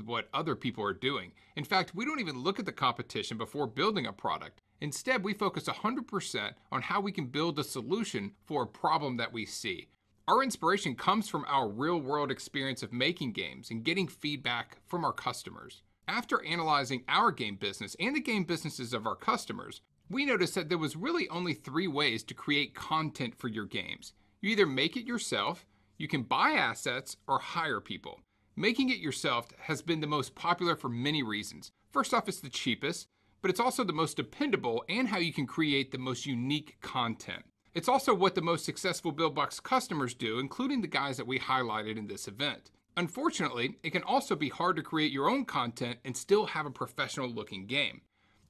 what other people are doing. In fact, we don't even look at the competition before building a product. Instead, we focus 100% on how we can build a solution for a problem that we see. Our inspiration comes from our real-world experience of making games and getting feedback from our customers. After analyzing our game business and the game businesses of our customers, we noticed that there was really only 3 ways to create content for your games. You either make it yourself, you can buy assets, or hire people. Making it yourself has been the most popular for many reasons. First off, it's the cheapest, but it's also the most dependable and how you can create the most unique content. It's also what the most successful Buildbox customers do, including the guys that we highlighted in this event. Unfortunately, it can also be hard to create your own content and still have a professional looking game.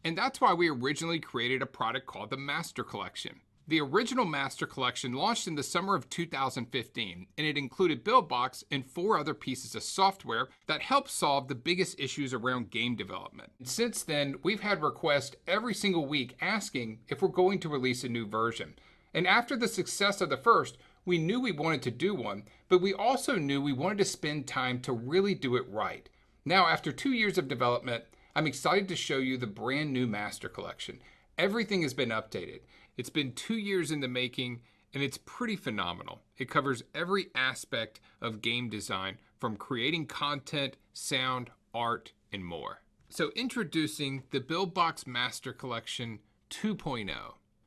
And that's why we originally created a product called the Master Collection. The original Master Collection launched in the summer of 2015, and it included Buildbox and 4 other pieces of software that help solve the biggest issues around game development. Since then, we've had requests every single week asking if we're going to release a new version. And after the success of the first, we knew we wanted to do one, but we also knew we wanted to spend time to really do it right. Now, after 2 years of development, I'm excited to show you the brand new Master Collection. Everything has been updated. It's been 2 years in the making, and it's pretty phenomenal. It covers every aspect of game design, from creating content, sound, art, and more. So introducing the Buildbox Master Collection 2.0.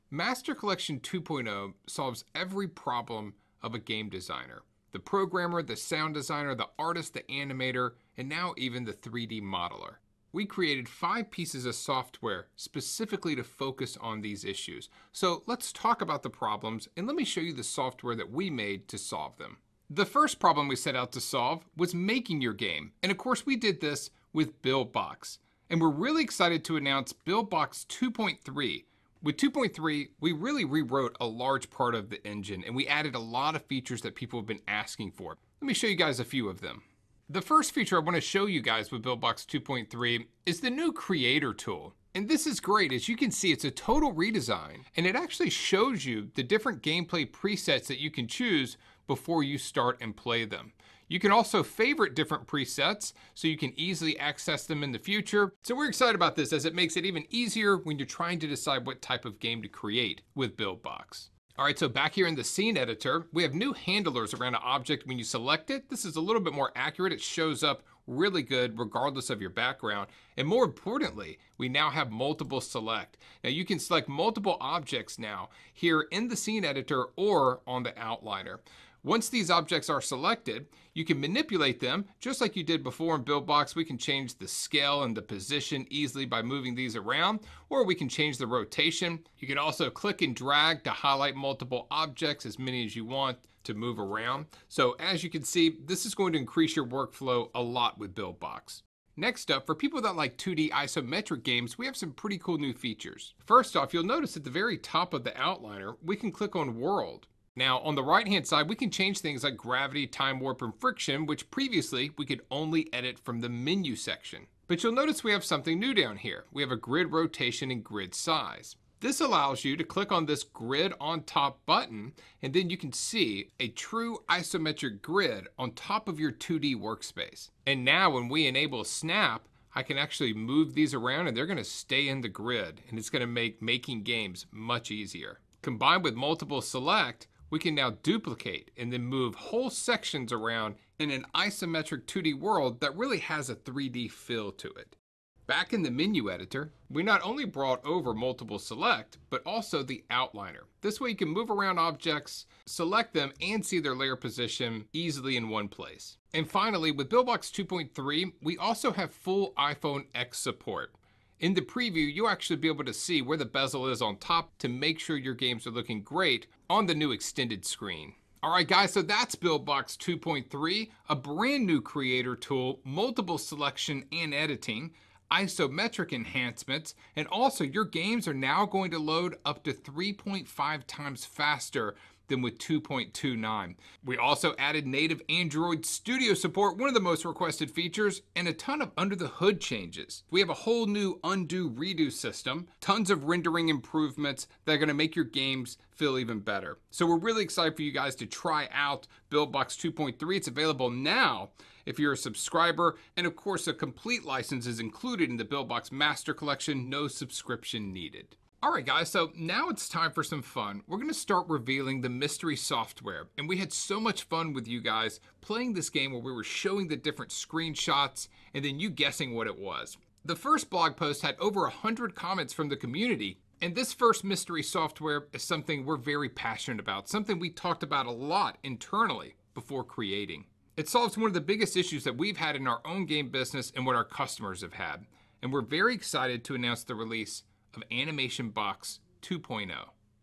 Master Collection 2.0 solves every problem of a game designer. The programmer, the sound designer, the artist, the animator, and now even the 3D modeler. We created 5 pieces of software specifically to focus on these issues. So let's talk about the problems, and let me show you the software that we made to solve them. The first problem we set out to solve was making your game. And of course, we did this with Buildbox. And we're really excited to announce Buildbox 2.3. With 2.3, we really rewrote a large part of the engine, and we added a lot of features that people have been asking for. Let me show you guys a few of them. The first feature I want to show you guys with Buildbox 2.3 is the new creator tool. And this is great. As you can see, it's a total redesign, and it actually shows you the different gameplay presets that you can choose before you start and play them. You can also favorite different presets so you can easily access them in the future. So we're excited about this as it makes it even easier when you're trying to decide what type of game to create with Buildbox. All right, so back here in the scene editor, we have new handlers around an object when you select it. This is a little bit more accurate. It shows up really good regardless of your background. And more importantly, we now have multiple select. Now you can select multiple objects now here in the scene editor or on the outliner. Once these objects are selected, you can manipulate them just like you did before in Buildbox. We can change the scale and the position easily by moving these around, or we can change the rotation. You can also click and drag to highlight multiple objects, as many as you want to move around. So as you can see, this is going to increase your workflow a lot with Buildbox. Next up, for people that like 2D isometric games, we have some pretty cool new features. First off, you'll notice at the very top of the outliner, we can click on World. Now, on the right-hand side, we can change things like gravity, time warp, and friction, which previously we could only edit from the menu section. But you'll notice we have something new down here. We have a grid rotation and grid size. This allows you to click on this grid on top button, and then you can see a true isometric grid on top of your 2D workspace. And now when we enable snap, I can actually move these around and they're gonna stay in the grid, and it's gonna make making games much easier. Combined with multiple select, we can now duplicate and then move whole sections around in an isometric 2D world that really has a 3D feel to it. Back in the menu editor, we not only brought over multiple select, but also the outliner. This way you can move around objects, select them, and see their layer position easily in one place. And finally, with Buildbox 2.3, we also have full iPhone X support. In the preview, you'll actually be able to see where the bezel is on top to make sure your games are looking great on the new extended screen. All right, guys, so that's Buildbox 2.3, a brand new creator tool, multiple selection and editing, isometric enhancements, and also your games are now going to load up to 3.5 times faster than with 2.29. We also added native Android Studio support, one of the most requested features, and a ton of under the hood changes. We have a whole new undo redo system, tons of rendering improvements that are gonna make your games feel even better. So we're really excited for you guys to try out Buildbox 2.3. It's available now. if you're a subscriber, and of course a complete license is included in the Buildbox Master Collection, no subscription needed. Alright guys, so now it's time for some fun. We're going to start revealing the mystery software, and we had so much fun with you guys playing this game where we were showing the different screenshots and then you guessing what it was. The first blog post had over 100 comments from the community, and this first mystery software is something we're very passionate about, something we talked about a lot internally before creating. It solves one of the biggest issues that we've had in our own game business and what our customers have had, and we're very excited to announce the release of Animationbox 2.0.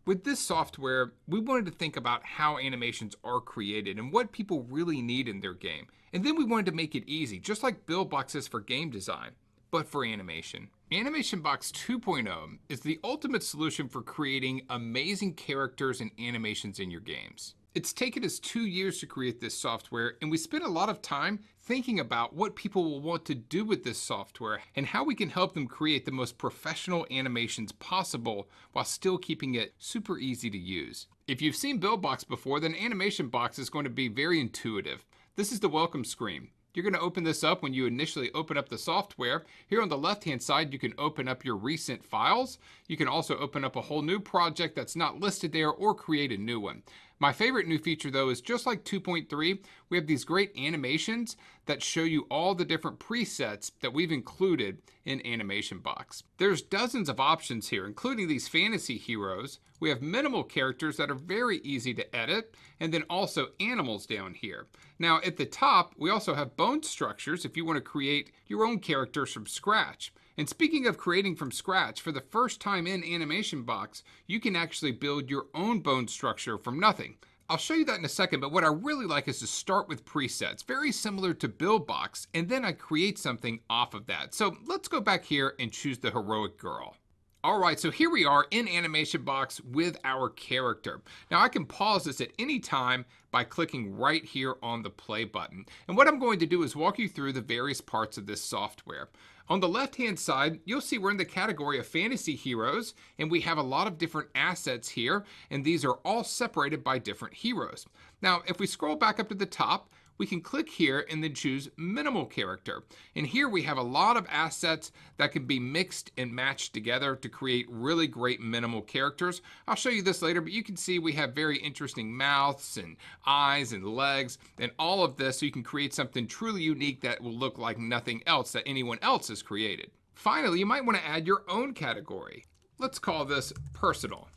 With this software, we wanted to think about how animations are created and what people really need in their game. And then we wanted to make it easy, just like Buildbox is for game design, but for animation. Animationbox 2.0 is the ultimate solution for creating amazing characters and animations in your games. It's taken us 2 years to create this software, and we spent a lot of time thinking about what people will want to do with this software and how we can help them create the most professional animations possible while still keeping it super easy to use. If you've seen Buildbox before, then Animationbox is going to be very intuitive. This is the welcome screen. You're going to open this up when you initially open up the software. Here on the left-hand side, you can open up your recent files. You can also open up a whole new project that's not listed there or create a new one. My favorite new feature though is just like 2.3, we have these great animations that show you all the different presets that we've included in Animationbox. There's dozens of options here, including these fantasy heroes. We have minimal characters that are very easy to edit, and then also animals down here. Now at the top, we also have bone structures if you want to create your own characters from scratch. And speaking of creating from scratch, for the first time in Animationbox, you can actually build your own bone structure from nothing. I'll show you that in a second, but what I really like is to start with presets, very similar to Buildbox, and then I create something off of that. So let's go back here and choose the heroic girl. All right, so here we are in Animationbox with our character. Now I can pause this at any time by clicking right here on the play button. And what I'm going to do is walk you through the various parts of this software. On the left-hand side, you'll see we're in the category of fantasy heroes, and we have a lot of different assets here, and these are all separated by different heroes. Now, if we scroll back up to the top, we can click here and then choose minimal character. And here we have a lot of assets that can be mixed and matched together to create really great minimal characters. I'll show you this later, but you can see we have very interesting mouths and eyes and legs and all of this, so you can create something truly unique that will look like nothing else that anyone else has created. Finally, you might want to add your own category. Let's call this personal.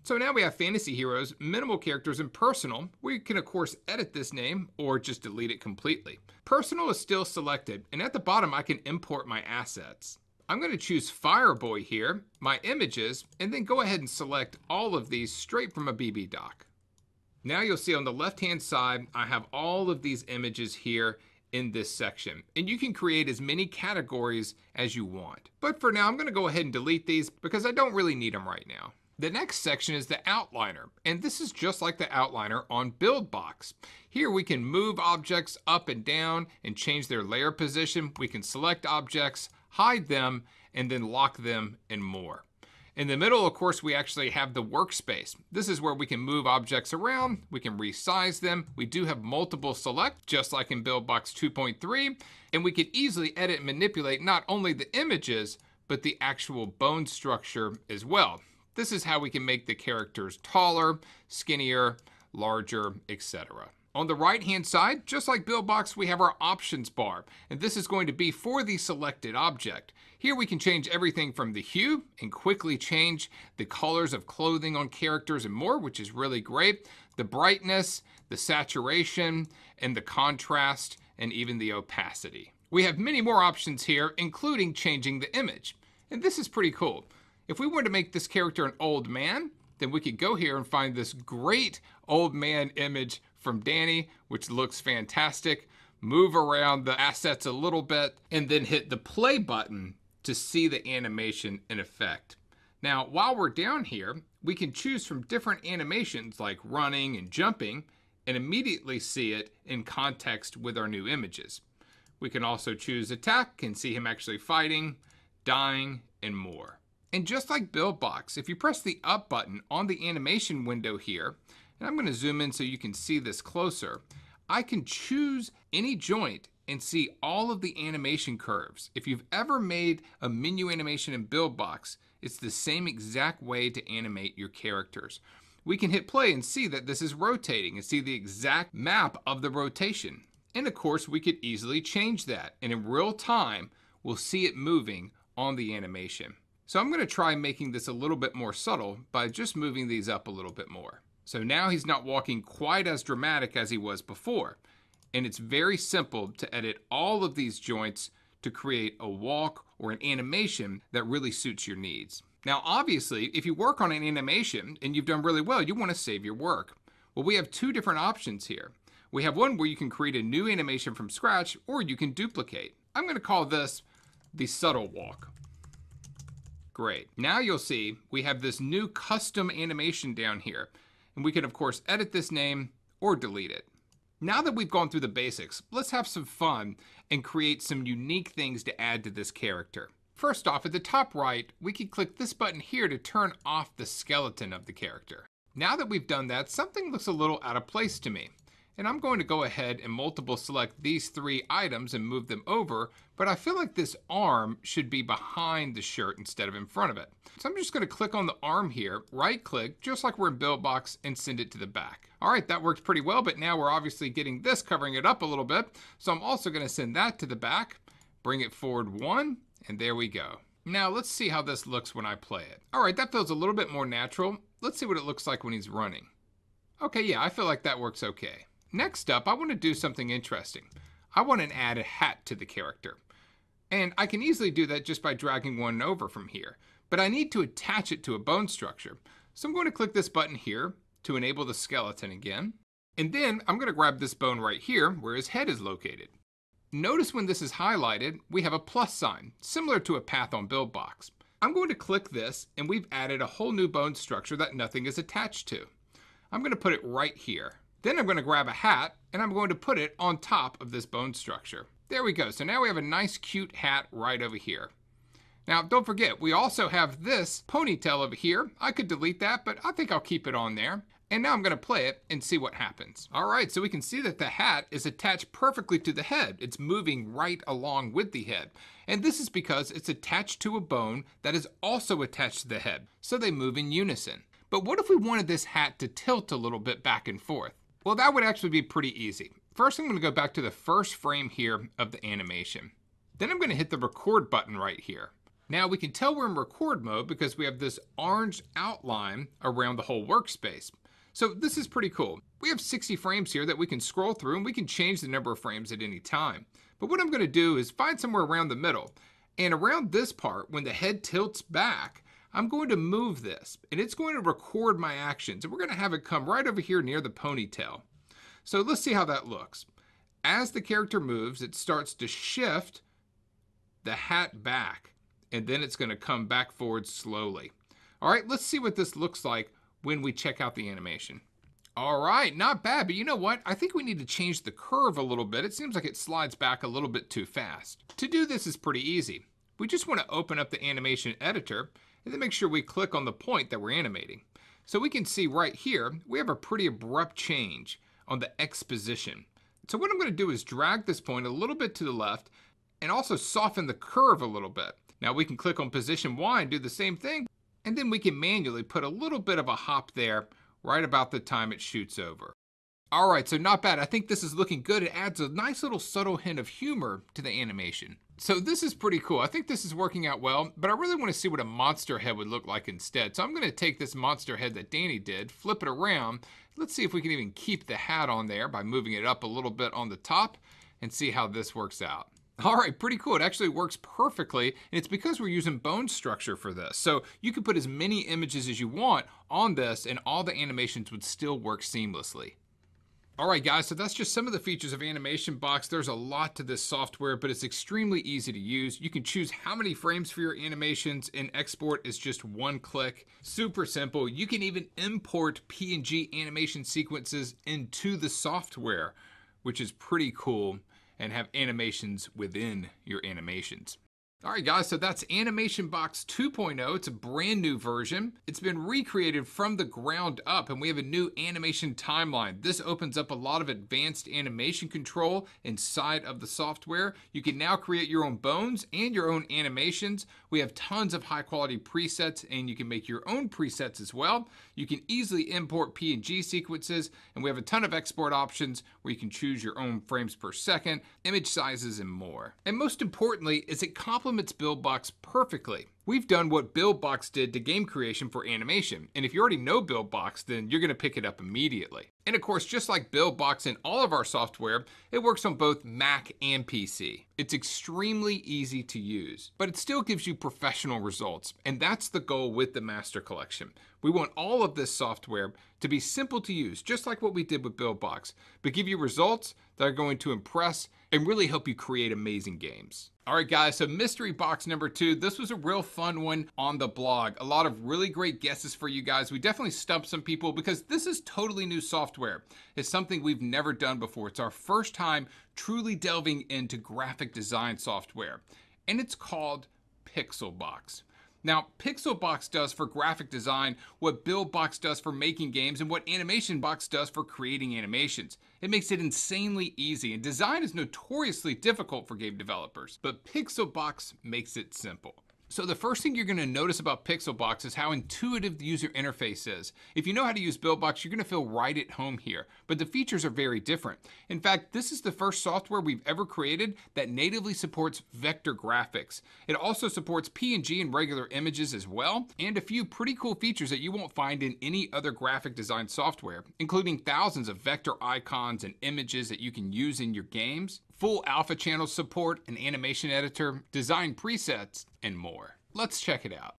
So now we have fantasy heroes, minimal characters, and personal. We can of course edit this name or just delete it completely. Personal is still selected, and at the bottom I can import my assets. I'm going to choose Fireboy here, my images, and then go ahead and select all of these straight from a BB doc. Now you'll see on the left-hand side, I have all of these images here in this section, and you can create as many categories as you want. But for now, I'm going to go ahead and delete these because I don't really need them right now. The next section is the outliner, and this is just like the outliner on Buildbox. Here we can move objects up and down and change their layer position. We can select objects, hide them, and then lock them and more. In the middle, of course, we actually have the workspace. This is where we can move objects around, we can resize them. We do have multiple select, just like in Buildbox 2.3, and we can easily edit and manipulate not only the images, but the actual bone structure as well. This is how we can make the characters taller, skinnier, larger, etc. On the right-hand side, just like Buildbox, we have our options bar, and this is going to be for the selected object. Here we can change everything from the hue and quickly change the colors of clothing on characters and more, which is really great. The brightness, the saturation, and the contrast, and even the opacity. We have many more options here, including changing the image. And this is pretty cool. If we wanted to make this character an old man, then we could go here and find this great old man image from Danny, which looks fantastic. Move around the assets a little bit, and then hit the play button to see the animation in effect. Now, while we're down here, we can choose from different animations like running and jumping, and immediately see it in context with our new images. We can also choose attack and see him actually fighting, dying, and more. And just like Buildbox, if you press the up button on the animation window here, and I'm going to zoom in so you can see this closer, I can choose any joint and see all of the animation curves. If you've ever made a menu animation in Buildbox, it's the same exact way to animate your characters. We can hit play and see that this is rotating and see the exact map of the rotation. And of course, we could easily change that. And in real time, we'll see it moving on the animation. So I'm going to try making this a little bit more subtle by just moving these up a little bit more. So now he's not walking quite as dramatic as he was before. And it's very simple to edit all of these joints to create a walk or an animation that really suits your needs. Now, obviously, if you work on an animation and you've done really well, you want to save your work. Well, we have two different options here. We have one where you can create a new animation from scratch, or you can duplicate. I'm going to call this the subtle walk. Great. Now you'll see we have this new custom animation down here. And we can, of course, edit this name or delete it. Now that we've gone through the basics, let's have some fun and create some unique things to add to this character. First off, at the top right, we can click this button here to turn off the skeleton of the character. Now that we've done that, something looks a little out of place to me. And I'm going to go ahead and multiple select these three items and move them over, but I feel like this arm should be behind the shirt instead of in front of it. So I'm just going to click on the arm here, right click, just like we're in Buildbox, and send it to the back. All right, that worked pretty well, but now we're obviously getting this covering it up a little bit. So I'm also going to send that to the back, bring it forward one, and there we go. Now let's see how this looks when I play it. All right, that feels a little bit more natural. Let's see what it looks like when he's running. Okay, yeah, I feel like that works okay. Next up, I want to do something interesting. I want to add a hat to the character. And I can easily do that just by dragging one over from here. But I need to attach it to a bone structure. So I'm going to click this button here to enable the skeleton again. And then I'm going to grab this bone right here where his head is located. Notice when this is highlighted, we have a plus sign, similar to a path on Buildbox. I'm going to click this, and we've added a whole new bone structure that nothing is attached to. I'm going to put it right here. Then I'm going to grab a hat, and I'm going to put it on top of this bone structure. There we go. So now we have a nice, cute hat right over here. Now, don't forget, we also have this ponytail over here. I could delete that, but I think I'll keep it on there. And now I'm going to play it and see what happens. All right, so we can see that the hat is attached perfectly to the head. It's moving right along with the head. And this is because it's attached to a bone that is also attached to the head. So they move in unison. But what if we wanted this hat to tilt a little bit back and forth? Well, that would actually be pretty easy. First, I'm going to go back to the first frame here of the animation. Then I'm going to hit the record button right here. Now we can tell we're in record mode because we have this orange outline around the whole workspace. So this is pretty cool. We have 60 frames here that we can scroll through, and we can change the number of frames at any time. But what I'm going to do is find somewhere around the middle. And around this part, when the head tilts back, I'm going to move this, and it's going to record my actions. And we're going to have it come right over here near the ponytail. So let's see how that looks. As the character moves, it starts to shift the hat back, and then it's going to come back forward slowly. All right, let's see what this looks like when we check out the animation. All right, not bad, but you know what? I think we need to change the curve a little bit. It seems like it slides back a little bit too fast. To do this is pretty easy. We just want to open up the animation editor and then make sure we click on the point that we're animating. So we can see right here, we have a pretty abrupt change on the X position. So what I'm going to do is drag this point a little bit to the left and also soften the curve a little bit. Now we can click on position Y and do the same thing, and then we can manually put a little bit of a hop there right about the time it shoots over. All right, so not bad. I think this is looking good. It adds a nice little subtle hint of humor to the animation. So this is pretty cool. I think this is working out well, but I really want to see what a monster head would look like instead. So I'm going to take this monster head that Danny did, flip it around. Let's see if we can even keep the hat on there by moving it up a little bit on the top and see how this works out. All right, pretty cool. It actually works perfectly, and it's because we're using bone structure for this. So you can put as many images as you want on this, and all the animations would still work seamlessly. All right, guys, so that's just some of the features of Animationbox. There's a lot to this software, but it's extremely easy to use. You can choose how many frames for your animations, and export is just one click. Super simple. You can even import PNG animation sequences into the software, which is pretty cool, and have animations within your animations. All right, guys, so that's Animationbox 2.0. It's a brand new version. It's been recreated from the ground up, and we have a new animation timeline. This opens up a lot of advanced animation control inside of the software. You can now create your own bones and your own animations. We have tons of high quality presets, and you can make your own presets as well. You can easily import PNG sequences, and we have a ton of export options where you can choose your own frames per second, image sizes, and more. And most importantly is it complements Buildbox perfectly. We've done what Buildbox did to game creation for animation, and if you already know Buildbox, then you're going to pick it up immediately. And of course, just like Buildbox and all of our software, it works on both Mac and PC. It's extremely easy to use, but it still gives you professional results, and that's the goal with the Master Collection. We want all of this software to be simple to use, just like what we did with Buildbox, but give you results that are going to impress and really help you create amazing games. All right, guys, so mystery box number 2. This was a real fun one on the blog. A lot of really great guesses for you guys. We definitely stumped some people because this is totally new software. It's something we've never done before. It's our first time truly delving into graphic design software, and it's called Pixelbox. Now, Pixelbox does for graphic design what Buildbox does for making games and what Animationbox does for creating animations. It makes it insanely easy, and design is notoriously difficult for game developers, but Pixelbox makes it simple. So the first thing you're going to notice about Pixelbox is how intuitive the user interface is. If you know how to use Buildbox, you're going to feel right at home here, but the features are very different. In fact, this is the first software we've ever created that natively supports vector graphics. It also supports PNG and regular images as well, and a few pretty cool features that you won't find in any other graphic design software, including thousands of vector icons and images that you can use in your games, full alpha channel support, an animation editor, design presets, and more. Let's check it out.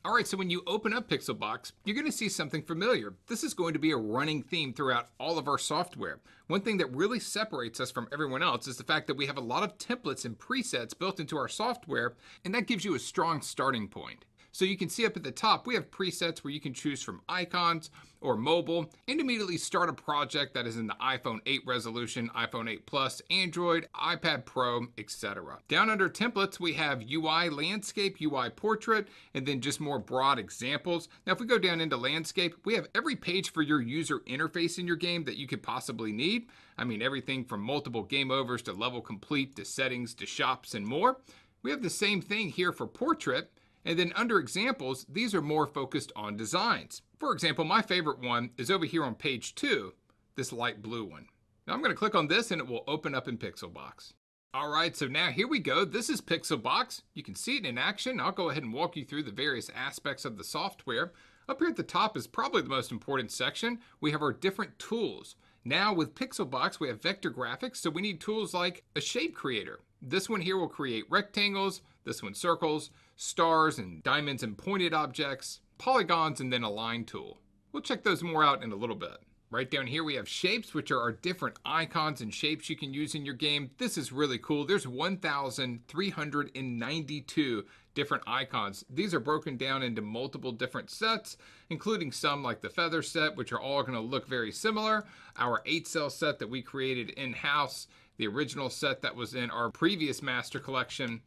All right, so when you open up Pixelbox, you're going to see something familiar. This is going to be a running theme throughout all of our software. One thing that really separates us from everyone else is the fact that we have a lot of templates and presets built into our software, and that gives you a strong starting point. So you can see up at the top, we have presets where you can choose from icons or mobile and immediately start a project that is in the iPhone 8 resolution, iPhone 8 Plus, Android, iPad Pro, etc. Down under templates, we have UI landscape, UI portrait, and then just more broad examples. Now, if we go down into landscape, we have every page for your user interface in your game that you could possibly need. I mean, everything from multiple game overs to level complete to settings to shops and more. We have the same thing here for portrait. And then under examples, these are more focused on designs. For example, my favorite one is over here on page 2, this light blue one. Now I'm going to click on this and it will open up in Pixelbox. All right, so now here we go. This is Pixelbox. You can see it in action. I'll go ahead and walk you through the various aspects of the software. Up here at the top is probably the most important section. We have our different tools. Now with Pixelbox, we have vector graphics, so we need tools like a shape creator. This one here will create rectangles, this one circles, stars and diamonds and pointed objects, polygons, and then a line tool. We'll check those more out in a little bit. Right down here we have shapes, which are our different icons and shapes you can use in your game. This is really cool. There's 1,392 different icons. These are broken down into multiple different sets, including some like the feather set, which are all going to look very similar. Our 8-cell set that we created in-house, the original set that was in our previous master collection,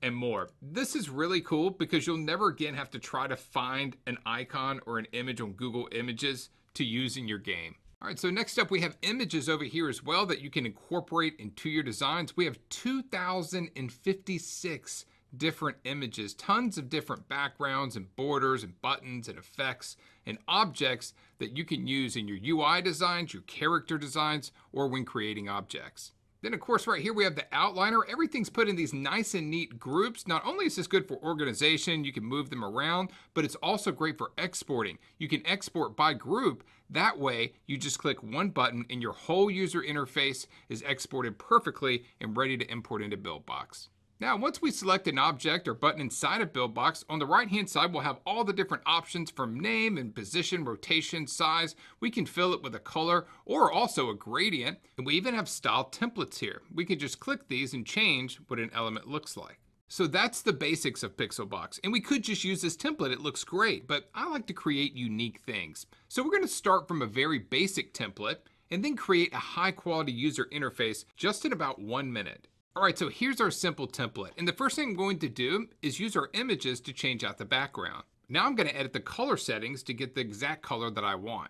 and more. This is really cool because you'll never again have to try to find an icon or an image on Google Images to use in your game. All right, so next up we have images over here as well that you can incorporate into your designs. We have 2,056 different images, tons of different backgrounds and borders and buttons and effects and objects that you can use in your UI designs, your character designs, or when creating objects. Then of course right here we have the outliner. Everything's put in these nice and neat groups. Not only is this good for organization, you can move them around, but it's also great for exporting. You can export by group. That way you just click one button and your whole user interface is exported perfectly and ready to import into Buildbox. Now, once we select an object or button inside of Buildbox, on the right-hand side, we'll have all the different options from name and position, rotation, size. We can fill it with a color or also a gradient. And we even have style templates here. We can just click these and change what an element looks like. So that's the basics of Pixelbox. And we could just use this template. It looks great, but I like to create unique things. So we're going to start from a very basic template and then create a high-quality user interface just in about 1 minute. All right, so here's our simple template. And the first thing I'm going to do is use our images to change out the background. Now I'm going to edit the color settings to get the exact color that I want.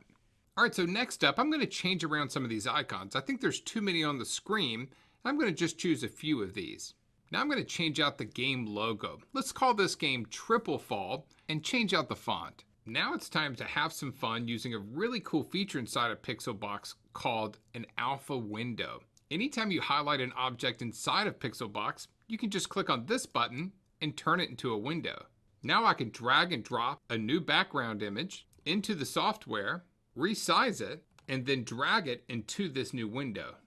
All right, so next up, I'm going to change around some of these icons. I think there's too many on the screen. I'm going to just choose a few of these. Now I'm going to change out the game logo. Let's call this game Triple Fall and change out the font. Now it's time to have some fun using a really cool feature inside of Pixelbox called an alpha window. Anytime you highlight an object inside of Pixelbox, you can just click on this button and turn it into a window. Now I can drag and drop a new background image into the software, resize it, and then drag it into this new window.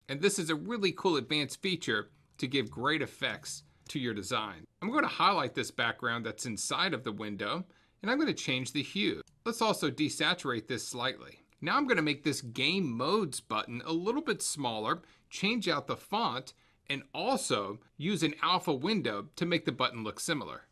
And this is a really cool advanced feature to give great effects to your design. I'm going to highlight this background that's inside of the window, and I'm going to change the hue. Let's also desaturate this slightly. Now I'm going to make this game modes button a little bit smaller, change out the font, and also use an alpha window to make the button look similar.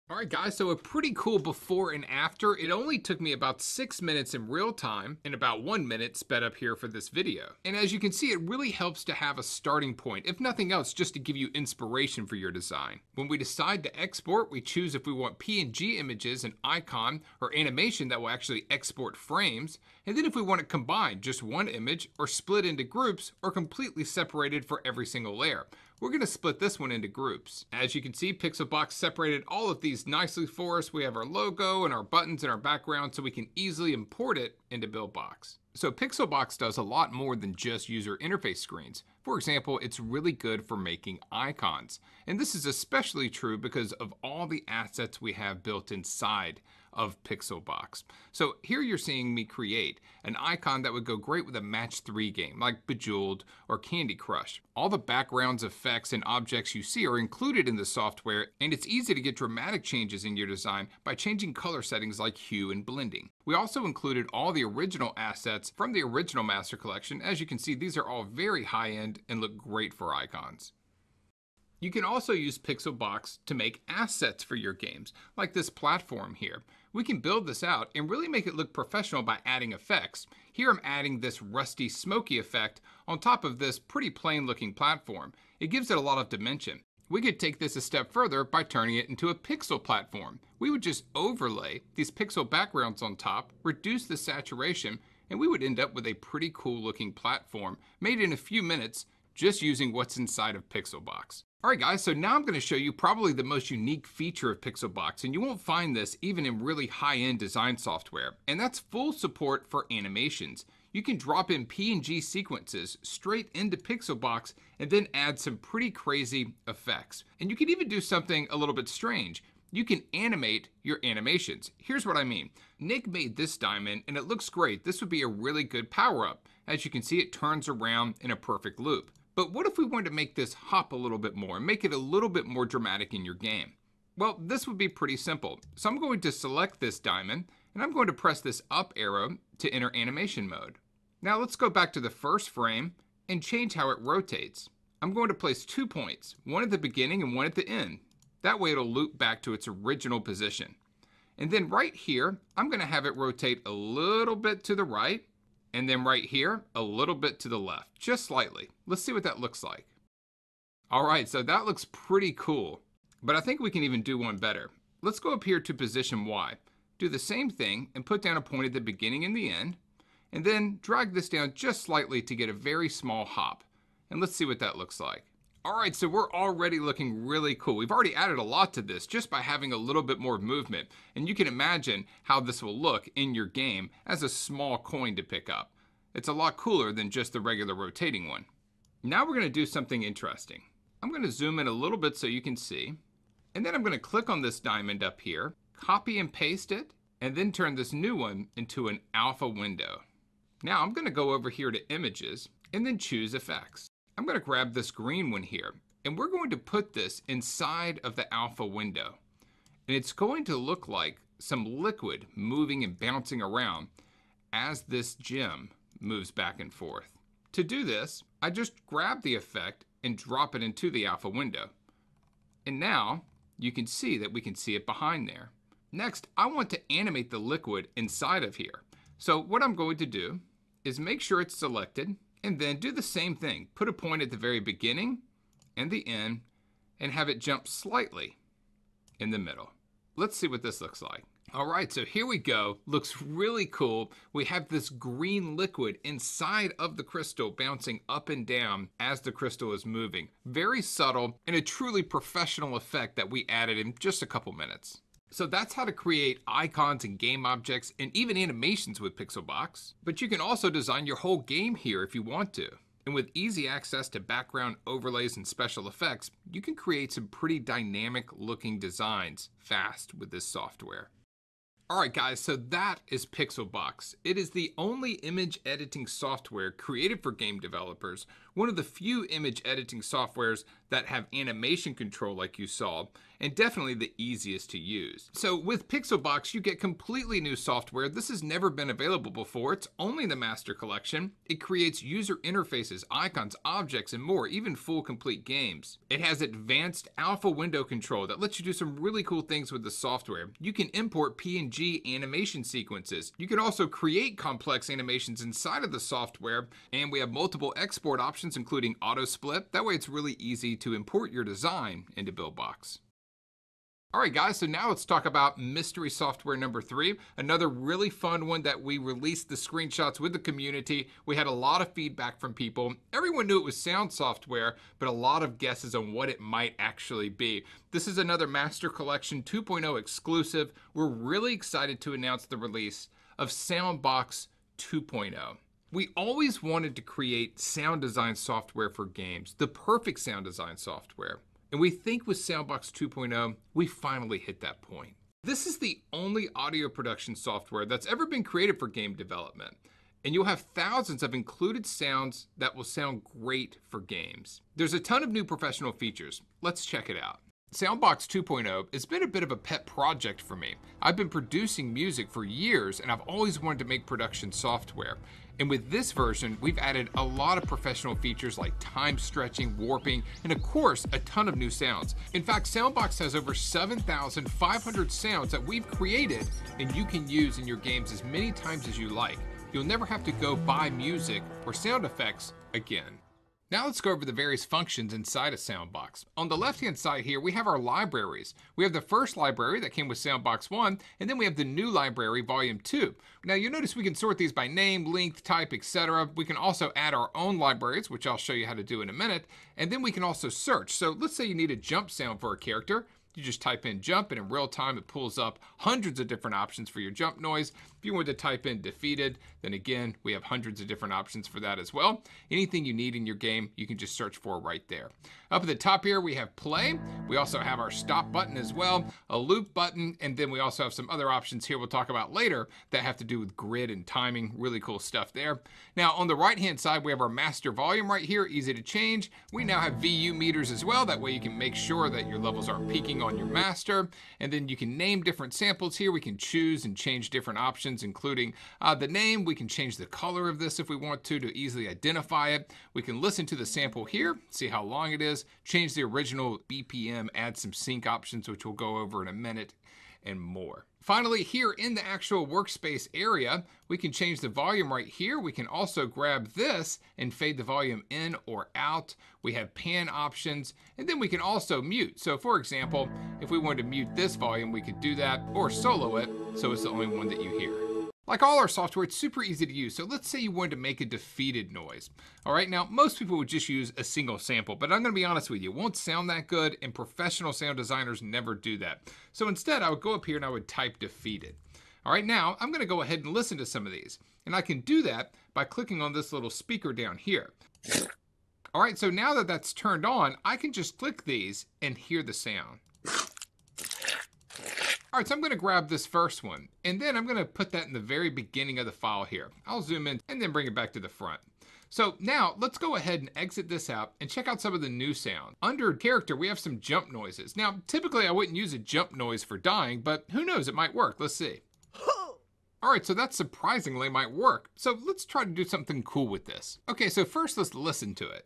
All right, guys, so a pretty cool before and after. It only took me about 6 minutes in real time and about 1 minute sped up here for this video. And as you can see, it really helps to have a starting point, if nothing else, just to give you inspiration for your design. When we decide to export, we choose if we want PNG images, an icon, or animation that will actually export frames. And then if we want to combine just one image or split into groups or completely separated for every single layer. We're going to split this one into groups. As you can see, Pixelbox separated all of these nicely for us. We have our logo and our buttons and our background so we can easily import it into Buildbox. So Pixelbox does a lot more than just user interface screens. For example, it's really good for making icons. And this is especially true because of all the assets we have built inside of Pixelbox. So here you're seeing me create an icon that would go great with a match 3 game like Bejeweled or Candy Crush. All the backgrounds, effects, and objects you see are included in the software, and it's easy to get dramatic changes in your design by changing color settings like hue and blending. We also included all the original assets from the original Master Collection. As you can see, these are all very high-end and look great for icons. You can also use Pixelbox to make assets for your games, like this platform here. We can build this out and really make it look professional by adding effects. Here I'm adding this rusty smoky effect on top of this pretty plain looking platform. It gives it a lot of dimension. We could take this a step further by turning it into a pixel platform. We would just overlay these pixel backgrounds on top, reduce the saturation, and we would end up with a pretty cool looking platform made in a few minutes just using what's inside of Pixelbox. All right, guys, so now I'm going to show you probably the most unique feature of Pixelbox, and you won't find this even in really high-end design software, and that's full support for animations. You can drop in PNG sequences straight into Pixelbox and then add some pretty crazy effects. And you can even do something a little bit strange. You can animate your animations. Here's what I mean. Nick made this diamond, and it looks great. This would be a really good power-up. As you can see, it turns around in a perfect loop. But what if we wanted to make this hop a little bit more and make it a little bit more dramatic in your game? Well, this would be pretty simple. So I'm going to select this diamond and I'm going to press this up arrow to enter animation mode. Now let's go back to the first frame and change how it rotates. I'm going to place 2 points, one at the beginning and one at the end. That way it'll loop back to its original position. And then right here, I'm going to have it rotate a little bit to the right. And then right here, a little bit to the left, just slightly. Let's see what that looks like. All right, so that looks pretty cool, but I think we can even do one better. Let's go up here to position Y. Do the same thing and put down a point at the beginning and the end, and then drag this down just slightly to get a very small hop. And let's see what that looks like. All right, so we're already looking really cool. We've already added a lot to this just by having a little bit more movement. And you can imagine how this will look in your game as a small coin to pick up. It's a lot cooler than just the regular rotating one. Now we're going to do something interesting. I'm going to zoom in a little bit so you can see. And then I'm going to click on this diamond up here, copy and paste it, and then turn this new one into an alpha window. Now I'm going to go over here to Images and then choose Effects. I'm going to grab this green one here, and we're going to put this inside of the alpha window. And it's going to look like some liquid moving and bouncing around as this gem moves back and forth. To do this, I just grab the effect and drop it into the alpha window. And now you can see that we can see it behind there. Next, I want to animate the liquid inside of here. So what I'm going to do is make sure it's selected and then do the same thing. Put a point at the very beginning and the end and have it jump slightly in the middle. Let's see what this looks like. All right, so here we go. Looks really cool. We have this green liquid inside of the crystal bouncing up and down as the crystal is moving. Very subtle and a truly professional effect that we added in just a couple minutes. So that's how to create icons and game objects and even animations with Pixelbox. But you can also design your whole game here if you want to. And with easy access to background overlays and special effects, you can create some pretty dynamic looking designs fast with this software. Alright guys, so that is Pixelbox. It is the only image editing software created for game developers, one of the few image editing softwares that have animation control like you saw, and definitely the easiest to use. So with Pixelbox, you get completely new software. This has never been available before. It's only in the Master Collection. It creates user interfaces, icons, objects, and more, even full complete games. It has advanced alpha window control that lets you do some really cool things with the software. You can import PNG animation sequences. You can also create complex animations inside of the software, and we have multiple export options, including auto split. That way it's really easy to import your design into Buildbox. Alright guys, so now let's talk about mystery software number 3, another really fun one that we released the screenshots with the community. We had a lot of feedback from people. Everyone knew it was sound software, but a lot of guesses on what it might actually be. This is another Master Collection 2.0 exclusive. We're really excited to announce the release of Soundbox 2.0. We always wanted to create sound design software for games, the perfect sound design software. And we think with Soundbox 2.0, we finally hit that point. This is the only audio production software that's ever been created for game development. And you'll have thousands of included sounds that will sound great for games. There's a ton of new professional features. Let's check it out. Soundbox 2.0 has been a bit of a pet project for me. I've been producing music for years and I've always wanted to make production software. And with this version, we've added a lot of professional features like time stretching, warping, and of course, a ton of new sounds. In fact, Soundbox has over 7,500 sounds that we've created and you can use in your games as many times as you like. You'll never have to go buy music or sound effects again. Now let's go over the various functions inside of Soundbox. On the left-hand side here, we have our libraries. We have the first library that came with Soundbox 1, and then we have the new library, Volume 2. Now you'll notice we can sort these by name, length, type, etc. We can also add our own libraries, which I'll show you how to do in a minute, and then we can also search. So let's say you need a jump sound for a character. You just type in jump, and in real time it pulls up hundreds of different options for your jump noise. If you want to type in defeated, then again, we have hundreds of different options for that as well. Anything you need in your game, you can just search for right there. Up at the top here, we have play. We also have our stop button as well, a loop button, and then we also have some other options here we'll talk about later that have to do with grid and timing. Really cool stuff there. Now on the right-hand side, we have our master volume right here, easy to change. We now have VU meters as well. That way you can make sure that your levels aren't peaking on your master. And then you can name different samples here. We can choose and change different options, including the name. We can change the color of this if we want to easily identify it. We can listen to the sample here, see how long it is, change the original BPM, add some sync options, which we'll go over in a minute, and more. Finally, here in the actual workspace area, we can change the volume right here. We can also grab this and fade the volume in or out. We have pan options, and then we can also mute. So for example, if we wanted to mute this volume, we could do that, or solo it, so it's the only one that you hear. Like all our software, it's super easy to use. So let's say you wanted to make a defeated noise. All right, now most people would just use a single sample, but I'm gonna be honest with you, it won't sound that good, and professional sound designers never do that. So instead, I would go up here and I would type defeated. All right, now I'm gonna go ahead and listen to some of these. And I can do that by clicking on this little speaker down here. All right, so now that that's turned on, I can just click these and hear the sound. All right, so I'm gonna grab this first one, and then I'm gonna put that in the very beginning of the file here. I'll zoom in and then bring it back to the front. So now let's go ahead and exit this out and check out some of the new sound. Under character, we have some jump noises. Now, typically I wouldn't use a jump noise for dying, but who knows, it might work. Let's see. All right, so that surprisingly might work. So let's try to do something cool with this. Okay, so first let's listen to it.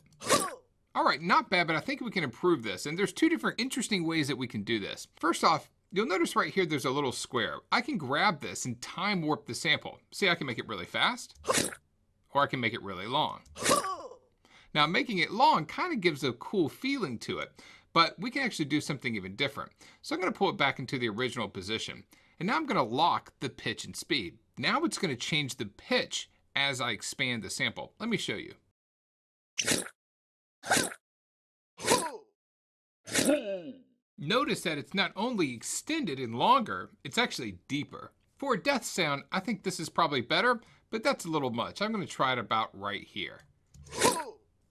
All right, not bad, but I think we can improve this. And there's two different interesting ways that we can do this. First off, you'll notice right here there's a little square. I can grab this and time warp the sample. See, I can make it really fast, or I can make it really long. Now, making it long kind of gives a cool feeling to it, but we can actually do something even different. So I'm going to pull it back into the original position. And now I'm going to lock the pitch and speed. Now it's going to change the pitch as I expand the sample. Let me show you. Notice that it's not only extended and longer, it's actually deeper. For a death sound, I think this is probably better, but that's a little much. I'm going to try it about right here.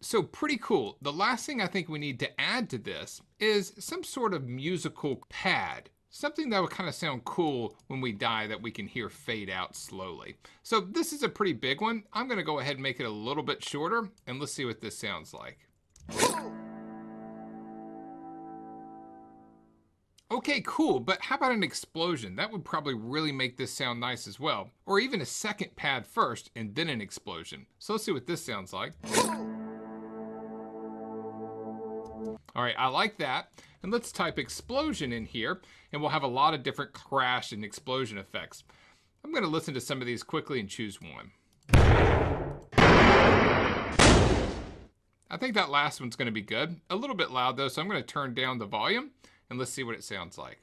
So pretty cool. The last thing I think we need to add to this is some sort of musical pad. Something that would kind of sound cool when we die that we can hear fade out slowly. So this is a pretty big one. I'm going to go ahead and make it a little bit shorter, and let's see what this sounds like. Okay, cool, but how about an explosion? That would probably really make this sound nice as well. Or even a second pad first and then an explosion. So let's see what this sounds like. All right, I like that. And let's type explosion in here, and we'll have a lot of different crash and explosion effects. I'm going to listen to some of these quickly and choose one. I think that last one's going to be good. A little bit loud though, so I'm going to turn down the volume, and let's see what it sounds like.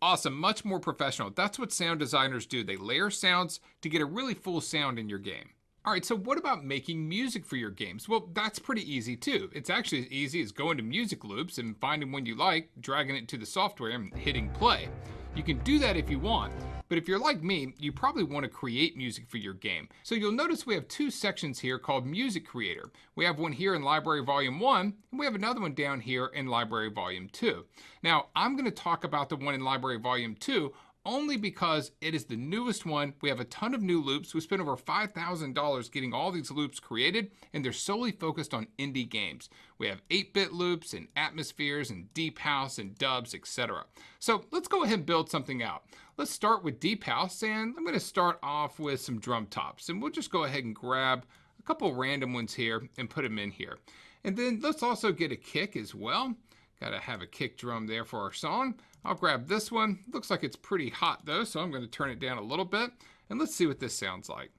Awesome, much more professional. That's what sound designers do. They layer sounds to get a really full sound in your game. All right, so what about making music for your games? Well, that's pretty easy too. It's actually as easy as going to music loops and finding one you like, dragging it to the software and hitting play. You can do that if you want, but if you're like me, you probably want to create music for your game. So you'll notice we have two sections here called Music Creator. We have one here in Library Volume 1, and we have another one down here in Library Volume 2. Now, I'm going to talk about the one in Library Volume 2 only because it is the newest one. We have a ton of new loops. We spent over $5,000 getting all these loops created, and they're solely focused on indie games. We have 8-bit loops and atmospheres and deep house and dubs, etc. So let's go ahead and build something out. Let's start with deep house, and I'm going to start off with some drum tops, and we'll just go ahead and grab a couple random ones here and put them in here. And then let's also get a kick as well. Got to have a kick drum there for our song. I'll grab this one. Looks like it's pretty hot though, so I'm going to turn it down a little bit, and let's see what this sounds like.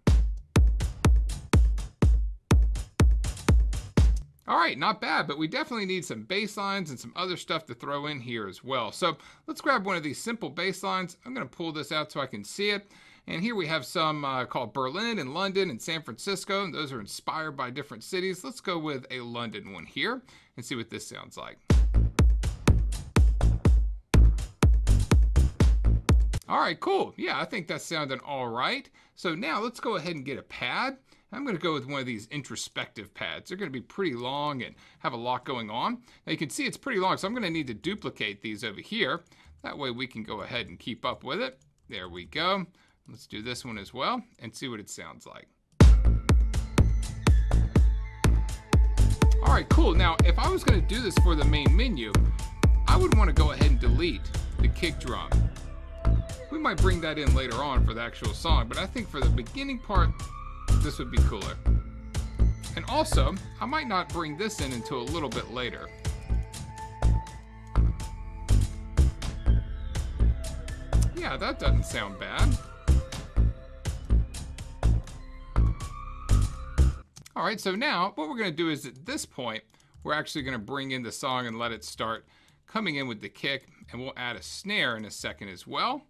All right, not bad, but we definitely need some bass lines and some other stuff to throw in here as well. So let's grab one of these simple bass lines. I'm going to pull this out so I can see it. And here we have some called Berlin and London and San Francisco. And those are inspired by different cities. Let's go with a London one here and see what this sounds like. All right, cool. Yeah, I think that's sounding all right. So now let's go ahead and get a pad. I'm going to go with one of these introspective pads. They're going to be pretty long and have a lot going on. Now you can see it's pretty long, so I'm going to need to duplicate these over here. That way we can go ahead and keep up with it. There we go. Let's do this one as well and see what it sounds like. All right, cool. Now, if I was going to do this for the main menu, I would want to go ahead and delete the kick drum. We might bring that in later on for the actual song, but I think for the beginning part, this would be cooler. And also, I might not bring this in until a little bit later. Yeah, that doesn't sound bad. All right, so now what we're going to do is at this point, we're actually going to bring in the song and let it start coming in with the kick, and we'll add a snare in a second as well.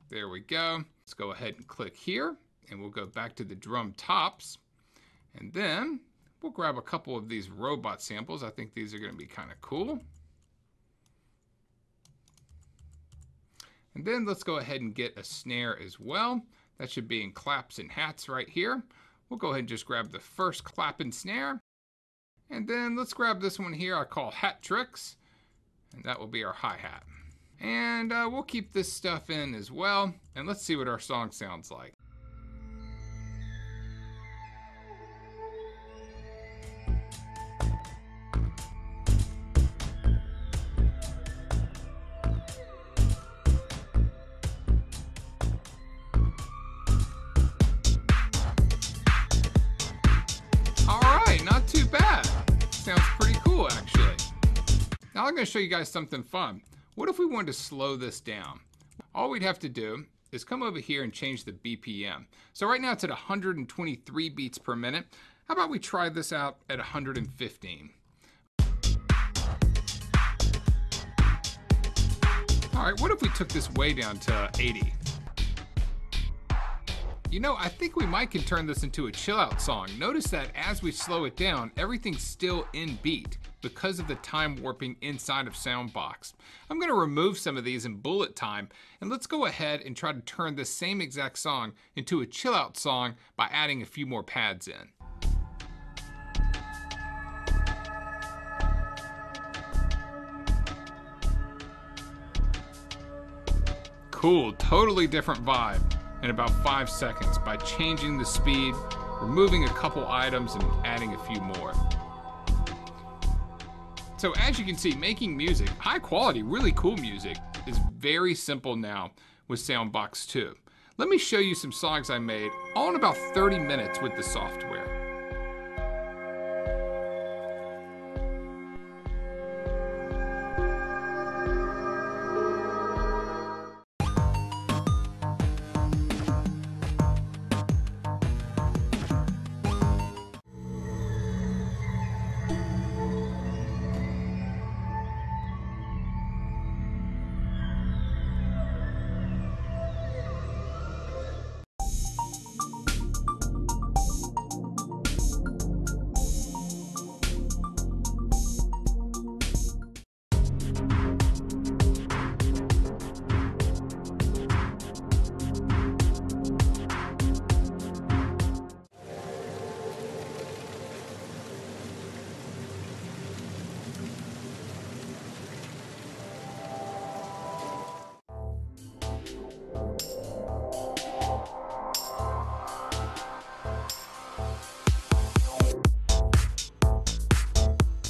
There we go. Let's go ahead and click here, and we'll go back to the drum tops, and then we'll grab a couple of these robot samples. I think these are going to be kind of cool. And then let's go ahead and get a snare as well. That should be in claps and hats right here. We'll go ahead and just grab the first clap and snare. And then let's grab this one here I call hat tricks. And that will be our hi-hat. And we'll keep this stuff in as well. And let's see what our song sounds like. Not too bad. Sounds pretty cool, actually. Now I'm going to show you guys something fun. What if we wanted to slow this down? All we'd have to do is come over here and change the BPM. So right now it's at 123 beats per minute. How about we try this out at 115? All right, what if we took this way down to 80? You know, I think we might can turn this into a chill out song. Notice that as we slow it down, everything's still in beat because of the time warping inside of Soundbox. I'm gonna remove some of these in bullet time, and let's go ahead and try to turn this same exact song into a chill out song by adding a few more pads in. Cool, totally different vibe in about 5 seconds by changing the speed, removing a couple items, and adding a few more. So as you can see, making music, high quality, really cool music, is very simple now with Soundbox 2. Let me show you some songs I made all in about 30 minutes with the software.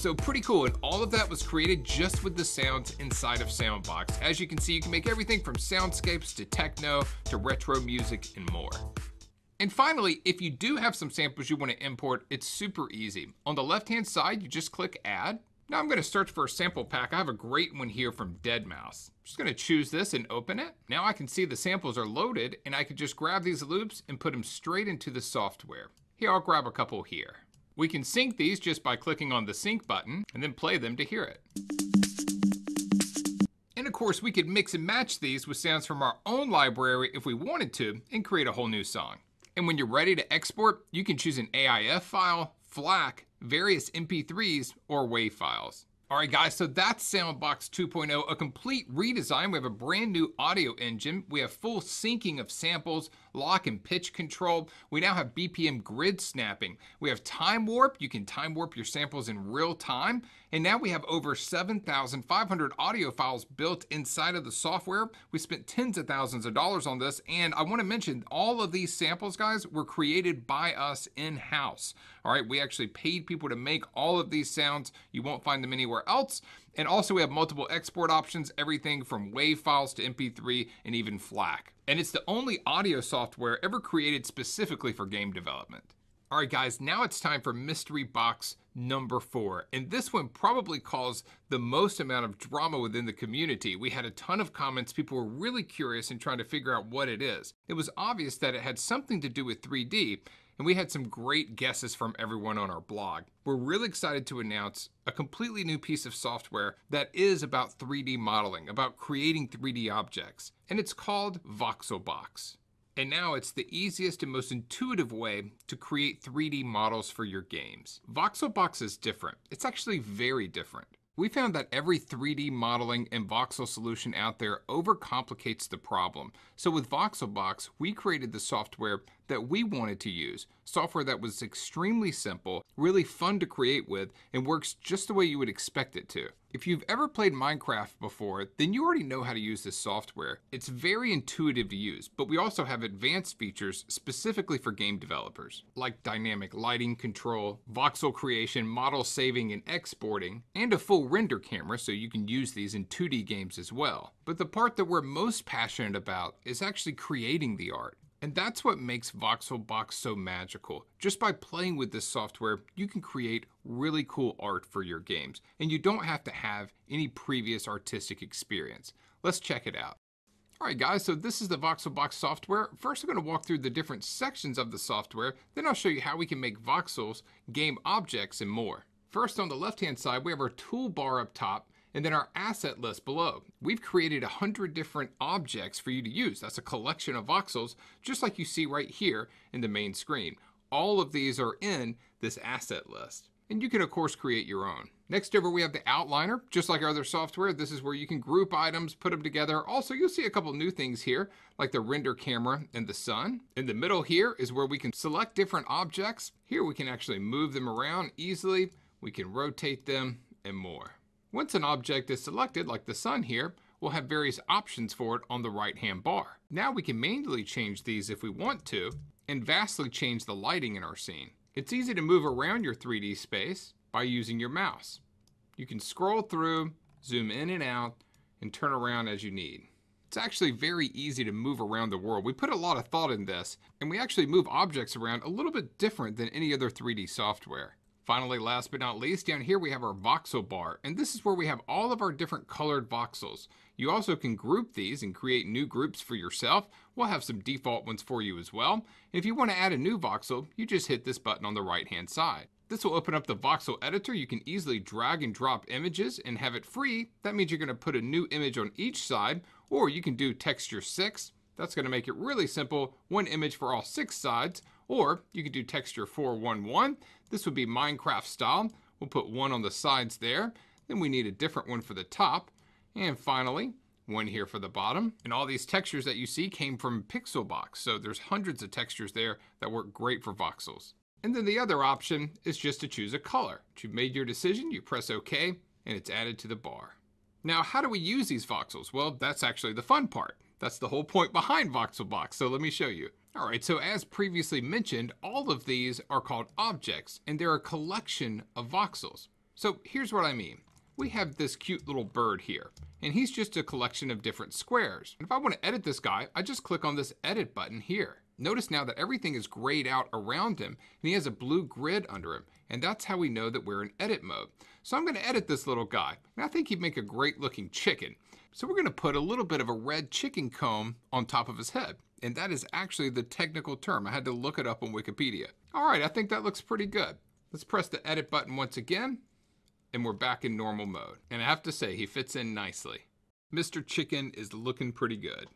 So pretty cool, and all of that was created just with the sounds inside of Soundbox. As you can see, you can make everything from soundscapes to techno to retro music and more. And finally, if you do have some samples you want to import, it's super easy. On the left-hand side, you just click Add. Now I'm going to search for a sample pack. I have a great one here from deadmau5. Just going to choose this and open it. Now I can see the samples are loaded, and I can just grab these loops and put them straight into the software. Here, I'll grab a couple here. We can sync these just by clicking on the sync button and then play them to hear it. And of course, we could mix and match these with sounds from our own library if we wanted to and create a whole new song. And when you're ready to export, you can choose an AIF file, FLAC, various MP3s, or WAV files. All right, guys, so that's Soundbox 2.0, a complete redesign. We have a brand new audio engine. We have full syncing of samples, lock and pitch control. We now have BPM grid snapping. We have time warp. You can time warp your samples in real time. And now we have over 7,500 audio files built inside of the software. We spent tens of thousands of dollars on this. And I want to mention all of these samples, guys, were created by us in-house. All right, we actually paid people to make all of these sounds. You won't find them anywhere else. And also we have multiple export options, everything from WAV files to MP3 and even FLAC. And it's the only audio software ever created specifically for game development. All right, guys, now it's time for mystery box number 4. And this one probably caused the most amount of drama within the community. We had a ton of comments. People were really curious and trying to figure out what it is. It was obvious that it had something to do with 3D. And we had some great guesses from everyone on our blog. We're really excited to announce a completely new piece of software that is about 3D modeling, about creating 3D objects, and it's called Voxelbox. And now it's the easiest and most intuitive way to create 3D models for your games. Voxelbox is different. It's actually very different. We found that every 3D modeling and voxel solution out there overcomplicates the problem. So with Voxelbox, we created the software that we wanted to use. Software that was extremely simple, really fun to create with, and works just the way you would expect it to. If you've ever played Minecraft before, then you already know how to use this software. It's very intuitive to use, but we also have advanced features specifically for game developers, like dynamic lighting control, voxel creation, model saving and exporting, and a full render camera so you can use these in 2D games as well. But the part that we're most passionate about is actually creating the art. And that's what makes Voxelbox so magical. Just by playing with this software, you can create really cool art for your games, and you don't have to have any previous artistic experience. Let's check it out. All right, guys, so this is the Voxelbox software. First, I'm going to walk through the different sections of the software. Then I'll show you how we can make voxels, game objects, and more. First, on the left-hand side, we have our toolbar up top, and then our asset list below. We've created 100 different objects for you to use. That's a collection of voxels, just like you see right here in the main screen. All of these are in this asset list. And you can, of course, create your own. Next over, we have the outliner. Just like our other software, this is where you can group items, put them together. Also, you'll see a couple new things here, like the render camera and the sun. In the middle here is where we can select different objects. Here we can actually move them around easily. We can rotate them and more. Once an object is selected, like the sun here, we'll have various options for it on the right-hand bar. Now we can manually change these if we want to, and vastly change the lighting in our scene. It's easy to move around your 3D space by using your mouse. You can scroll through, zoom in and out, and turn around as you need. It's actually very easy to move around the world. We put a lot of thought in this, and we actually move objects around a little bit different than any other 3D software. Finally, last but not least, down here we have our voxel bar, and this is where we have all of our different colored voxels. You also can group these and create new groups for yourself. We'll have some default ones for you as well. And if you want to add a new voxel, you just hit this button on the right-hand side. This will open up the voxel editor. You can easily drag and drop images and have it free. That means you're going to put a new image on each side, or you can do texture 6. That's going to make it really simple. One image for all 6 sides, or you could do texture 411. This would be Minecraft style. We'll put one on the sides there. Then we need a different one for the top. And finally, one here for the bottom. And all these textures that you see came from Pixelbox. So there's hundreds of textures there that work great for voxels. And then the other option is just to choose a color. Once you've made your decision, you press OK, and it's added to the bar. Now, how do we use these voxels? Well, that's actually the fun part. That's the whole point behind Voxelbox, so let me show you. All right, so as previously mentioned, all of these are called objects, and they're a collection of voxels. So here's what I mean. We have this cute little bird here, and he's just a collection of different squares. And if I want to edit this guy, I just click on this edit button here. Notice now that everything is grayed out around him, and he has a blue grid under him, and that's how we know that we're in edit mode. So I'm going to edit this little guy, and I think he'd make a great looking chicken. So we're going to put a little bit of a red chicken comb on top of his head. And that is actually the technical term. I had to look it up on Wikipedia. All right, I think that looks pretty good. Let's press the edit button once again, and we're back in normal mode. And I have to say, he fits in nicely. Mr. Chicken is looking pretty good.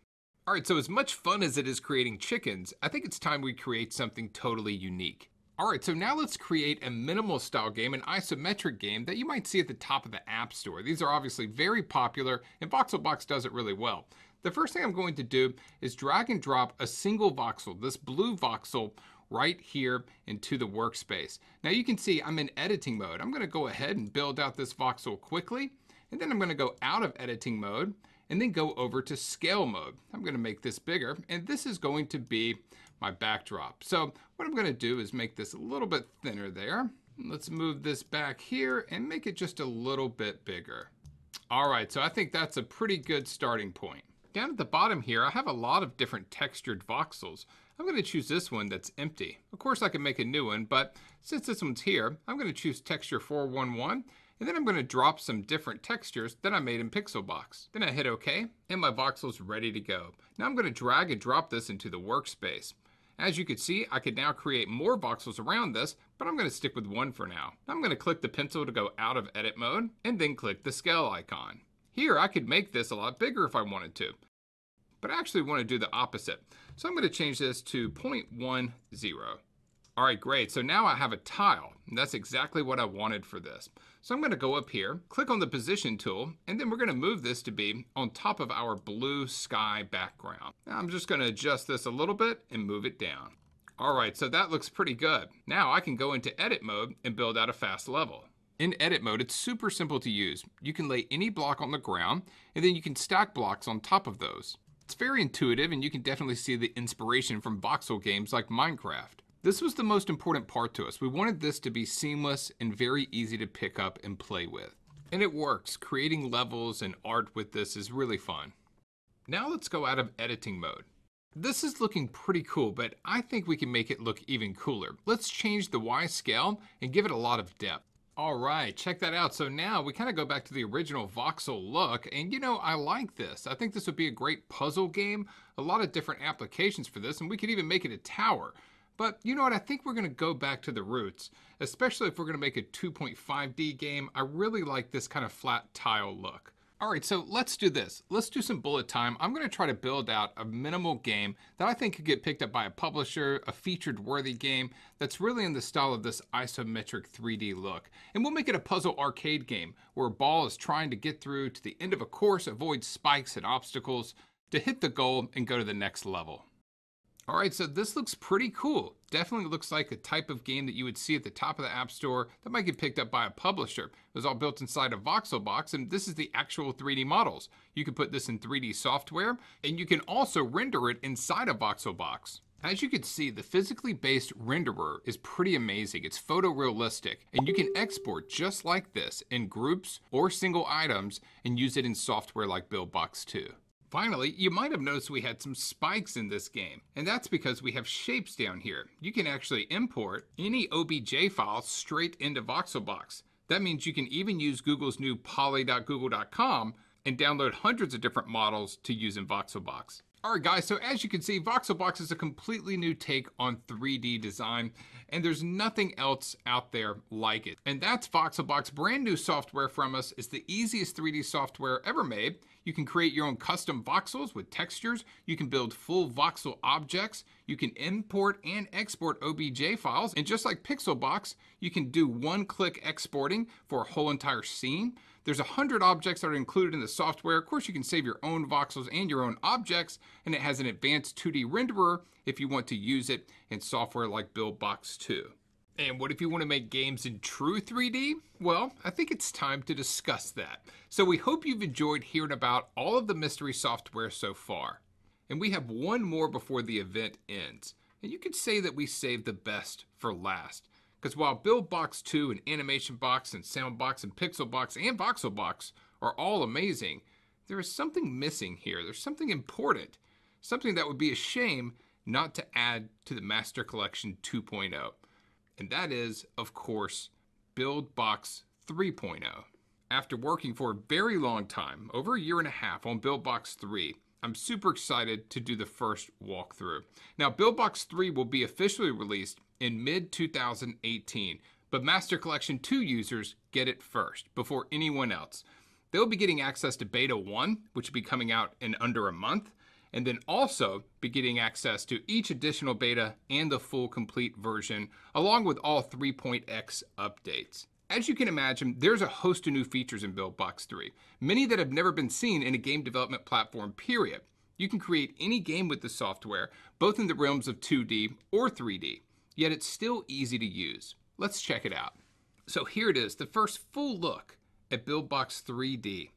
All right, so as much fun as it is creating chickens, I think it's time we create something totally unique. All right, so now let's create a minimal style game, an isometric game that you might see at the top of the App Store. These are obviously very popular, and Voxelbox does it really well. The first thing I'm going to do is drag and drop a single voxel, this blue voxel, right here into the workspace. Now you can see I'm in editing mode. I'm going to go ahead and build out this voxel quickly, and then I'm going to go out of editing mode and then go over to scale mode. I'm going to make this bigger, and this is going to be my backdrop. So what I'm going to do is make this a little bit thinner there. Let's move this back here and make it just a little bit bigger. All right, so I think that's a pretty good starting point. Down at the bottom here, I have a lot of different textured voxels. I'm going to choose this one that's empty. Of course, I can make a new one, but since this one's here, I'm going to choose texture 411, and then I'm going to drop some different textures that I made in Pixelbox. Then I hit OK, and my voxel's ready to go. Now I'm going to drag and drop this into the workspace. As you can see, I could now create more voxels around this, but I'm going to stick with one for now. I'm going to click the pencil to go out of edit mode, and then click the scale icon. Here, I could make this a lot bigger if I wanted to, but I actually want to do the opposite. So I'm going to change this to 0.10. All right, great. So now I have a tile, and that's exactly what I wanted for this. So I'm going to go up here, click on the position tool, and then we're going to move this to be on top of our blue sky background. Now I'm just going to adjust this a little bit and move it down. All right, so that looks pretty good. Now I can go into edit mode and build out a fast level. In edit mode, it's super simple to use. You can lay any block on the ground, and then you can stack blocks on top of those. It's very intuitive, and you can definitely see the inspiration from voxel games like Minecraft. This was the most important part to us. We wanted this to be seamless and very easy to pick up and play with. And it works. Creating levels and art with this is really fun. Now let's go out of editing mode. This is looking pretty cool, but I think we can make it look even cooler. Let's change the Y scale and give it a lot of depth. All right, check that out. So now we kind of go back to the original voxel look, and I like this. I think this would be a great puzzle game. A lot of different applications for this, and we could even make it a tower. But you know what? I think we're going to go back to the roots, especially if we're going to make a 2.5D game. I really like this kind of flat tile look. All right, so let's do this. Let's do some bullet time. I'm going to try to build out a minimal game that I think could get picked up by a publisher, a featured worthy game that's really in the style of this isometric 3D look. And we'll make it a puzzle arcade game where a ball is trying to get through to the end of a course, avoid spikes and obstacles to hit the goal and go to the next level. All right, so this looks pretty cool. Definitely looks like a type of game that you would see at the top of the App Store that might get picked up by a publisher. It was all built inside a Voxelbox, and this is the actual 3D models. You can put this in 3D software, and you can also render it inside a Voxelbox. As you can see, the physically based renderer is pretty amazing. It's photorealistic, and you can export just like this in groups or single items and use it in software like Buildbox 2. Finally, you might have noticed we had some spikes in this game, and that's because we have shapes down here. You can actually import any OBJ file straight into Voxelbox. That means you can even use Google's new poly.google.com and download hundreds of different models to use in Voxelbox. All right, guys, so as you can see, Voxelbox is a completely new take on 3D design, and there's nothing else out there like it. And that's Voxelbox. Brand new software from us. It's the easiest 3D software ever made. You can create your own custom voxels with textures. You can build full voxel objects. You can import and export OBJ files. And just like Pixelbox, you can do one-click exporting for a whole entire scene. There's 100 objects that are included in the software. Of course, you can save your own voxels and your own objects, and it has an advanced 2D renderer if you want to use it in software like Buildbox 2. And what if you want to make games in true 3D? Well, I think it's time to discuss that. So we hope you've enjoyed hearing about all of the mystery software so far. And we have one more before the event ends. And you could say that we saved the best for last. Because while Buildbox 2 and Animationbox and Soundbox and Pixelbox and Voxelbox are all amazing, there is something missing here. There's something important. Something that would be a shame not to add to the Master Collection 2.0. And that is, of course, Buildbox 3.0. After working for a very long time, over a year and a half on Buildbox 3, I'm super excited to do the first walkthrough. Now, Buildbox 3 will be officially released in mid-2018, but Master Collection 2 users get it first, before anyone else. They'll be getting access to Beta 1, which will be coming out in under a month, and then also be getting access to each additional beta and the full complete version, along with all 3.x updates. As you can imagine, there's a host of new features in Buildbox 3, many that have never been seen in a game development platform, period. You can create any game with the software, both in the realms of 2D or 3D, yet it's still easy to use. Let's check it out. So here it is, the first full look at Buildbox 3D.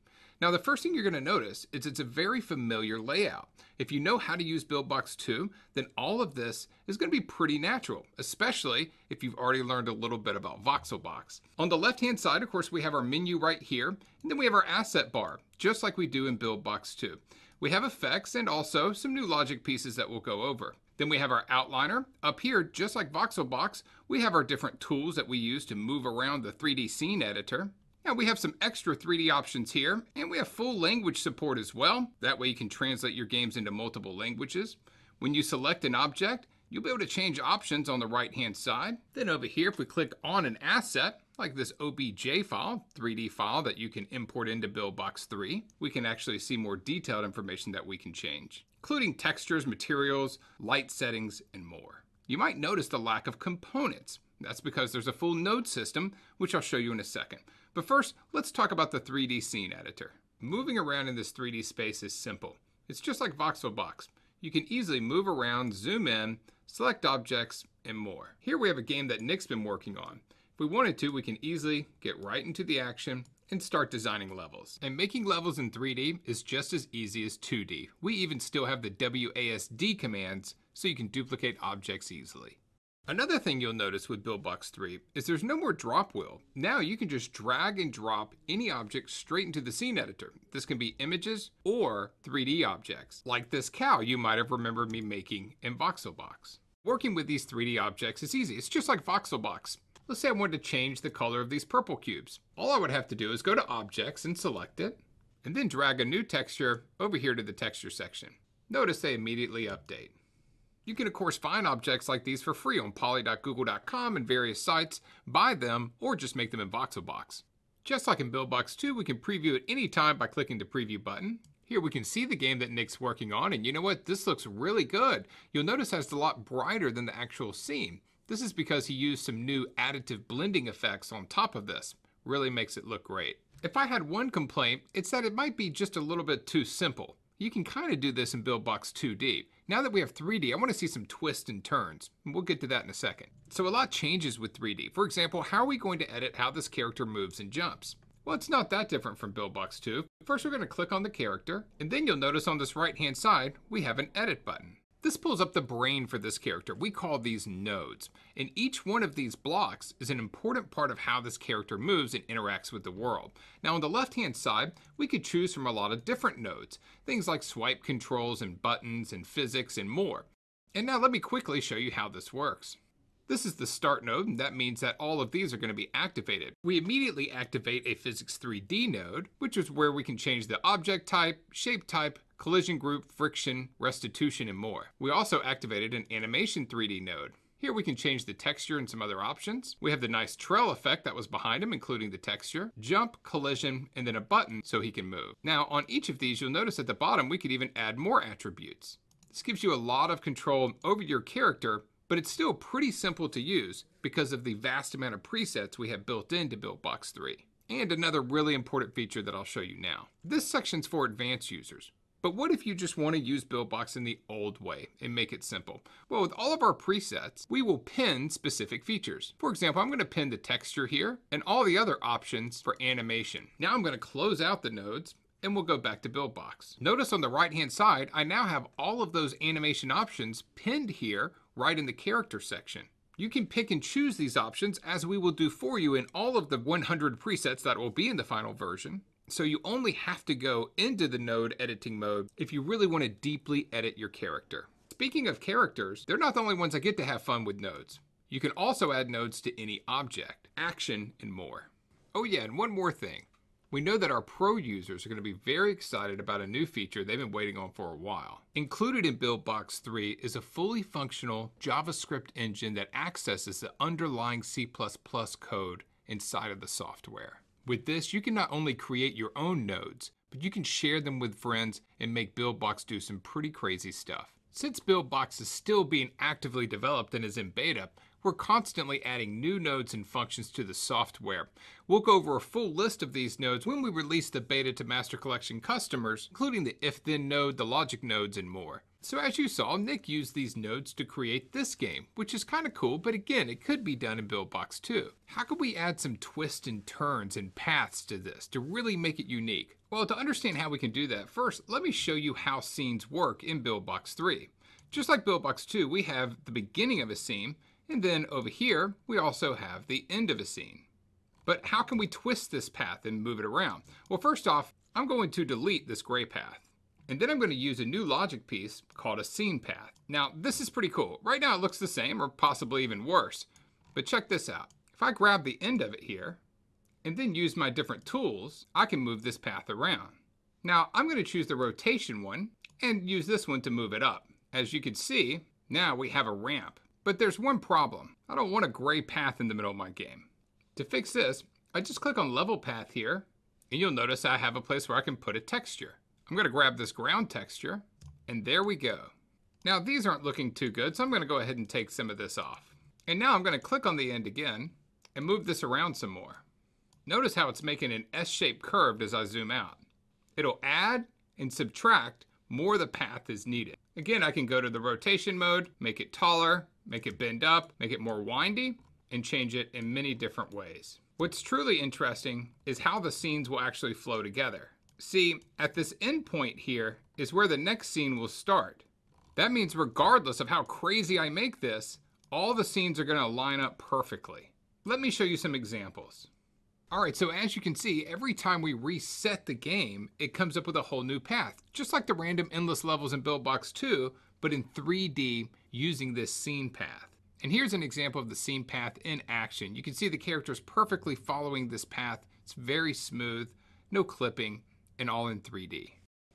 Now, the first thing you're going to notice is it's a very familiar layout. If you know how to use Buildbox 2, then all of this is going to be pretty natural, especially if you've already learned a little bit about Voxelbox. On the left-hand side, of course, we have our menu right here, and then we have our asset bar, just like we do in Buildbox 2. We have effects and also some new logic pieces that we'll go over. Then we have our outliner. Up here, just like Voxelbox, we have our different tools that we use to move around the 3D scene editor. Now we have some extra 3D options here, and we have full language support as well. That way you can translate your games into multiple languages. When you select an object, you'll be able to change options on the right-hand side. Then over here, if we click on an asset, like this OBJ file, 3D file that you can import into Buildbox 3, we can actually see more detailed information that we can change, including textures, materials, light settings, and more. You might notice the lack of components. That's because there's a full node system, which I'll show you in a second. But first, let's talk about the 3D scene editor. Moving around in this 3D space is simple. It's just like Voxelbox. You can easily move around, zoom in, select objects, and more. Here we have a game that Nick's been working on. If we wanted to, we can easily get right into the action and start designing levels. And making levels in 3D is just as easy as 2D. We even still have the WASD commands so you can duplicate objects easily. Another thing you'll notice with Buildbox 3 is there's no more drop wheel. Now you can just drag and drop any object straight into the scene editor. This can be images or 3D objects, like this cow you might have remembered me making in Voxelbox. Working with these 3D objects is easy. It's just like Voxelbox. Let's say I wanted to change the color of these purple cubes. All I would have to do is go to Objects and select it, and then drag a new texture over here to the texture section. Notice they immediately update. You can of course find objects like these for free on poly.google.com and various sites, buy them, or just make them in Voxelbox. Just like in Buildbox 2, we can preview at any time by clicking the preview button. Here we can see the game that Nick's working on, and you know what? This looks really good. You'll notice it's a lot brighter than the actual scene. This is because he used some new additive blending effects on top of this. Really makes it look great. If I had one complaint, it's that it might be just a little bit too simple. You can kind of do this in Buildbox 2D. Now that we have 3D, I want to see some twists and turns. And we'll get to that in a second. So a lot changes with 3D. For example, how are we going to edit how this character moves and jumps? Well, it's not that different from Buildbox 2. First, we're going to click on the character, and then you'll notice on this right-hand side, we have an edit button. This pulls up the brain for this character. We call these nodes. And each one of these blocks is an important part of how this character moves and interacts with the world. Now on the left-hand side, we could choose from a lot of different nodes. Things like swipe controls and buttons and physics and more. And now let me quickly show you how this works. This is the start node, and that means that all of these are going to be activated. We immediately activate a physics 3D node, which is where we can change the object type, shape type, collision group, friction, restitution, and more. We also activated an animation 3D node. Here we can change the texture and some other options. We have the nice trail effect that was behind him, including the texture, jump, collision, and then a button so he can move. Now on each of these, you'll notice at the bottom we could even add more attributes. This gives you a lot of control over your character, but it's still pretty simple to use because of the vast amount of presets we have built into Buildbox 3. And another really important feature that I'll show you now. This section's for advanced users. But what if you just want to use Buildbox in the old way and make it simple? Well, with all of our presets, we will pin specific features. For example, I'm going to pin the texture here and all the other options for animation. Now I'm going to close out the nodes and we'll go back to Buildbox. Notice on the right-hand side, I now have all of those animation options pinned here right in the character section. You can pick and choose these options as we will do for you in all of the 100 presets that will be in the final version. So you only have to go into the node editing mode if you really want to deeply edit your character. Speaking of characters, they're not the only ones that get to have fun with nodes. You can also add nodes to any object, action, and more. Oh yeah, and one more thing. We know that our pro users are going to be very excited about a new feature they've been waiting on for a while. Included in Buildbox 3 is a fully functional JavaScript engine that accesses the underlying C++ code inside of the software. With this, you can not only create your own nodes, but you can share them with friends and make Buildbox do some pretty crazy stuff. Since Buildbox is still being actively developed and is in beta, we're constantly adding new nodes and functions to the software. We'll go over a full list of these nodes when we release the beta to Master Collection customers, including the if-then node, the logic nodes, and more. So as you saw, Nick used these nodes to create this game, which is kind of cool, but again, it could be done in Buildbox 2. How could we add some twists and turns and paths to this to really make it unique? Well, to understand how we can do that, first, let me show you how scenes work in Buildbox 3. Just like Buildbox 2, we have the beginning of a scene, and then over here, we also have the end of a scene. But how can we twist this path and move it around? Well, first off, I'm going to delete this gray path. And then I'm going to use a new logic piece called a scene path. Now, this is pretty cool. Right now it looks the same or possibly even worse. But check this out. If I grab the end of it here and then use my different tools, I can move this path around. Now, I'm going to choose the rotation one and use this one to move it up. As you can see, now we have a ramp. But there's one problem. I don't want a gray path in the middle of my game. To fix this, I just click on level path here, and you'll notice I have a place where I can put a texture. I'm going to grab this ground texture, and there we go. Now these aren't looking too good, so I'm going to go ahead and take some of this off. And now I'm going to click on the end again, and move this around some more. Notice how it's making an S-shaped curve as I zoom out. It'll add and subtract more the path is needed. Again, I can go to the rotation mode, make it taller, make it bend up, make it more windy, and change it in many different ways. What's truly interesting is how the scenes will actually flow together. See, at this end point here is where the next scene will start. That means regardless of how crazy I make this, all the scenes are going to line up perfectly. Let me show you some examples. Alright, so as you can see, every time we reset the game, it comes up with a whole new path. Just like the random endless levels in Buildbox 2, but in 3D using this scene path. And here's an example of the scene path in action. You can see the characters perfectly following this path. It's very smooth, no clipping, and all in 3D.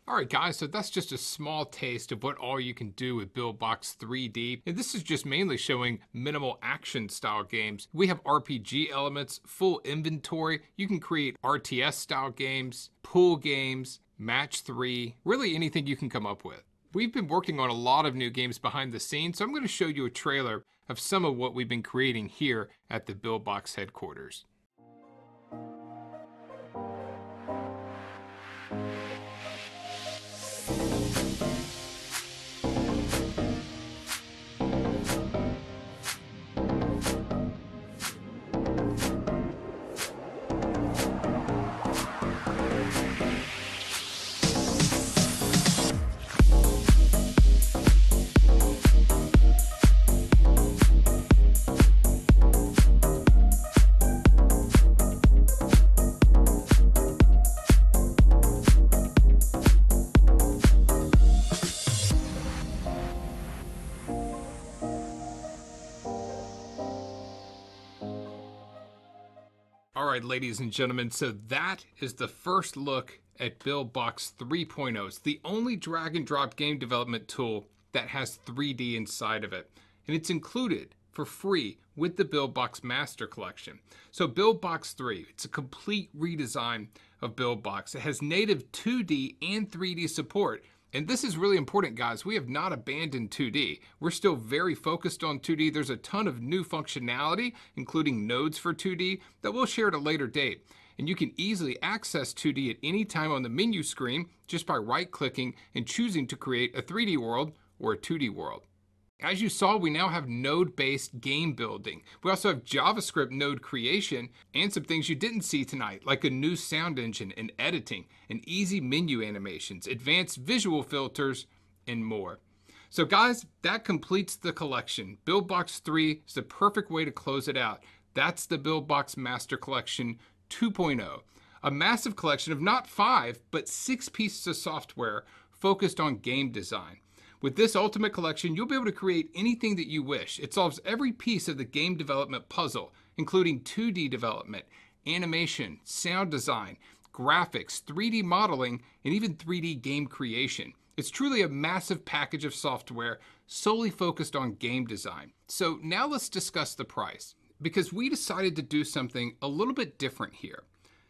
Alright guys, so that's just a small taste of what all you can do with Buildbox 3D. And this is just mainly showing minimal action style games. We have RPG elements, full inventory. You can create RTS style games, pool games, match 3, really anything you can come up with. We've been working on a lot of new games behind the scenes, so I'm going to show you a trailer of some of what we've been creating here at the Buildbox headquarters. Alright, ladies and gentlemen, so that is the first look at Buildbox 3.0. It's the only drag and drop game development tool that has 3D inside of it. And it's included for free with the Buildbox Master Collection. So Buildbox 3, it's a complete redesign of Buildbox. It has native 2D and 3D support. And this is really important, guys. We have not abandoned 2D. We're still very focused on 2D. There's a ton of new functionality, including nodes for 2D, that we'll share at a later date. And you can easily access 2D at any time on the menu screen just by right-clicking and choosing to create a 3D world or a 2D world. As you saw, we now have node-based game building. We also have JavaScript node creation and some things you didn't see tonight, like a new sound engine and editing, and easy menu animations, advanced visual filters, and more. So guys, that completes the collection. Buildbox 3 is the perfect way to close it out. That's the Buildbox Master Collection 2.0, a massive collection of not 5, but 6 pieces of software focused on game design. With this Ultimate Collection, you'll be able to create anything that you wish. It solves every piece of the game development puzzle, including 2D development, animation, sound design, graphics, 3D modeling, and even 3D game creation. It's truly a massive package of software solely focused on game design. So now let's discuss the price, because we decided to do something a little bit different here.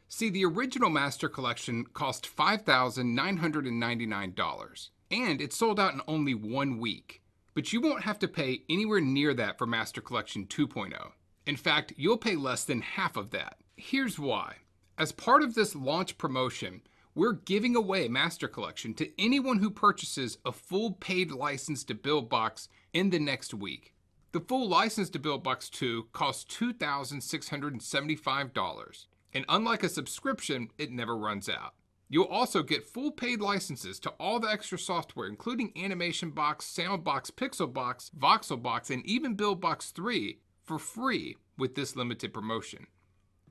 See, the original Master Collection cost $5,999. And it sold out in only 1 week. But you won't have to pay anywhere near that for Master Collection 2.0. In fact, you'll pay less than half of that. Here's why. As part of this launch promotion, we're giving away Master Collection to anyone who purchases a full paid license to Buildbox in the next week. The full license to Buildbox 2 costs $2,675. And unlike a subscription, it never runs out. You'll also get full paid licenses to all the extra software, including Animationbox, Soundbox, Pixelbox, Voxelbox, and even Buildbox 3 for free with this limited promotion.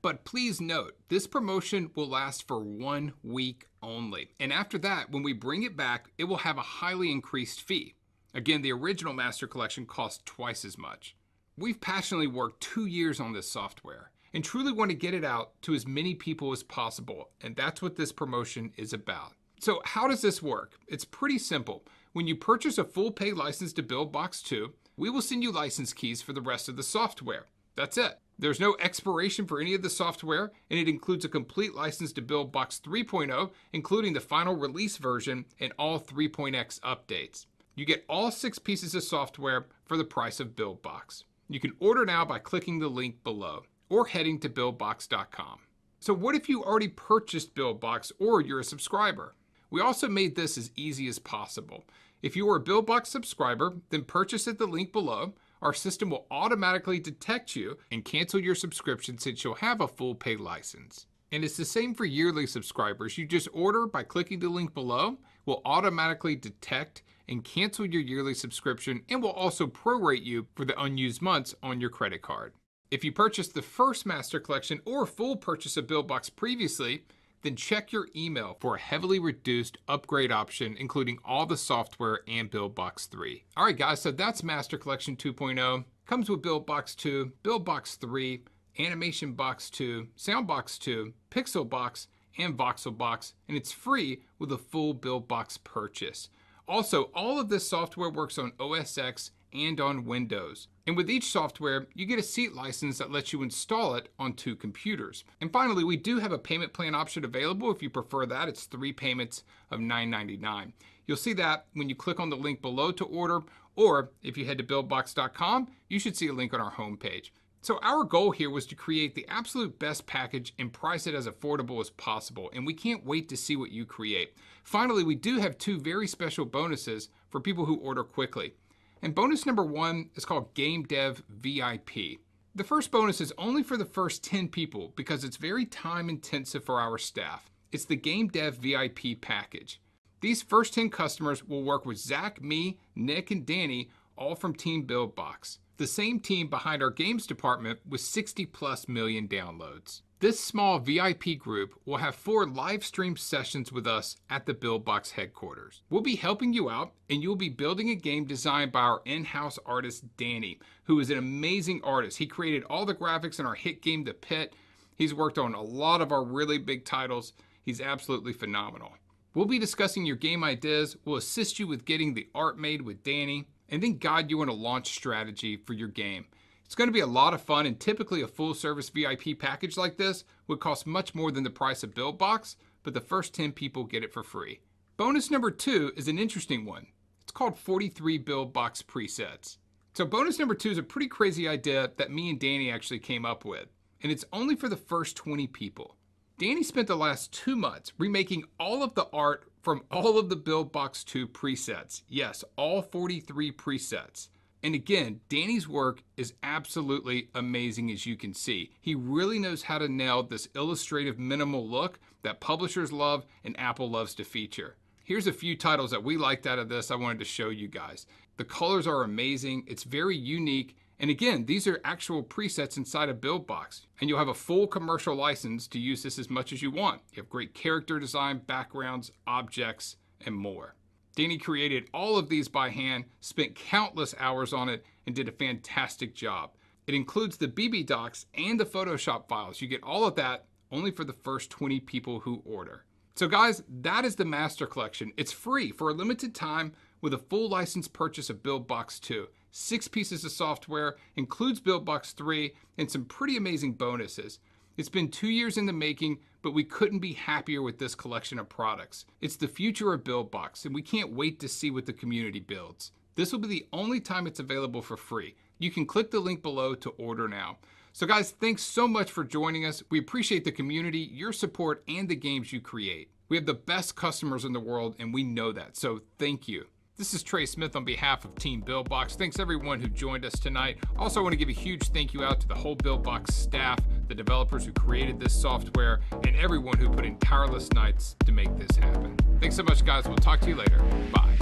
But please note, this promotion will last for 1 week only. And after that, when we bring it back, it will have a highly increased fee. Again, the original Master Collection cost twice as much. We've passionately worked 2 years on this software and truly want to get it out to as many people as possible. And that's what this promotion is about. So how does this work? It's pretty simple. When you purchase a full paid license to Buildbox 2, we will send you license keys for the rest of the software. That's it. There's no expiration for any of the software, and it includes a complete license to Buildbox 3.0, including the final release version and all 3.x updates. You get all 6 pieces of software for the price of Buildbox. You can order now by clicking the link below, or heading to buildbox.com. So what if you already purchased Buildbox or you're a subscriber? We also made this as easy as possible. If you are a Buildbox subscriber, then purchase at the link below. Our system will automatically detect you and cancel your subscription since you'll have a full paid license. And it's the same for yearly subscribers. You just order by clicking the link below. We'll automatically detect and cancel your yearly subscription, and will also prorate you for the unused months on your credit card. If you purchased the first Master Collection or full purchase of Buildbox previously, then check your email for a heavily reduced upgrade option, including all the software and Buildbox 3. All right, guys, so that's Master Collection 2.0. Comes with Buildbox 2, Buildbox 3, Animationbox 2, Soundbox 2, Pixelbox, and Voxelbox, and it's free with a full Buildbox purchase. Also, all of this software works on OS X and on Windows. And with each software, you get a seat license that lets you install it on 2 computers. And finally, we do have a payment plan option available. If you prefer that, it's 3 payments of $9.99. You'll see that when you click on the link below to order, or if you head to buildbox.com, you should see a link on our homepage. So our goal here was to create the absolute best package and price it as affordable as possible, and we can't wait to see what you create. Finally, we do have 2 very special bonuses for people who order quickly. And bonus number 1 is called Game Dev VIP. The first bonus is only for the first 10 people because it's very time intensive for our staff. It's the Game Dev VIP package. These first 10 customers will work with Zach, me, Nick, and Danny, all from Team Buildbox, the same team behind our games department with 60+ million downloads. This small VIP group will have 4 live stream sessions with us at the Buildbox headquarters. We'll be helping you out, and you'll be building a game designed by our in-house artist, Danny, who is an amazing artist. He created all the graphics in our hit game, The Pit. He's worked on a lot of our really big titles. He's absolutely phenomenal. We'll be discussing your game ideas. We'll assist you with getting the art made with Danny, and then guide you on a launch strategy for your game. It's going to be a lot of fun, and typically a full service VIP package like this would cost much more than the price of Buildbox, but the first 10 people get it for free. Bonus number 2 is an interesting one. It's called 43 Buildbox presets. So bonus number 2 is a pretty crazy idea that me and Danny actually came up with, and it's only for the first 20 people. Danny spent the last 2 months remaking all of the art from all of the Buildbox 2 presets. Yes, all 43 presets. And again, Danny's work is absolutely amazing, as you can see. He really knows how to nail this illustrative minimal look that publishers love and Apple loves to feature. Here's a few titles that we liked out of this I wanted to show you guys. The colors are amazing, it's very unique, and again, these are actual presets inside of Buildbox. And you'll have a full commercial license to use this as much as you want. You have great character design, backgrounds, objects, and more. Danny created all of these by hand, spent countless hours on it, and did a fantastic job. It includes the BB docs and the Photoshop files. You get all of that only for the first 20 people who order. So guys, that is the Master Collection. It's free for a limited time with a full license purchase of Buildbox 2. 6 pieces of software, includes Buildbox 3, and some pretty amazing bonuses. It's been 2 years in the making, but we couldn't be happier with this collection of products. It's the future of Buildbox, and we can't wait to see what the community builds. This will be the only time it's available for free. You can click the link below to order now. So guys, thanks so much for joining us. We appreciate the community, your support, and the games you create. We have the best customers in the world, and we know that, so thank you. This is Trey Smith on behalf of Team Buildbox. Thanks everyone who joined us tonight. Also, I want to give a huge thank you out to the whole Buildbox staff, the developers who created this software, and everyone who put in tireless nights to make this happen. Thanks so much, guys. We'll talk to you later. Bye.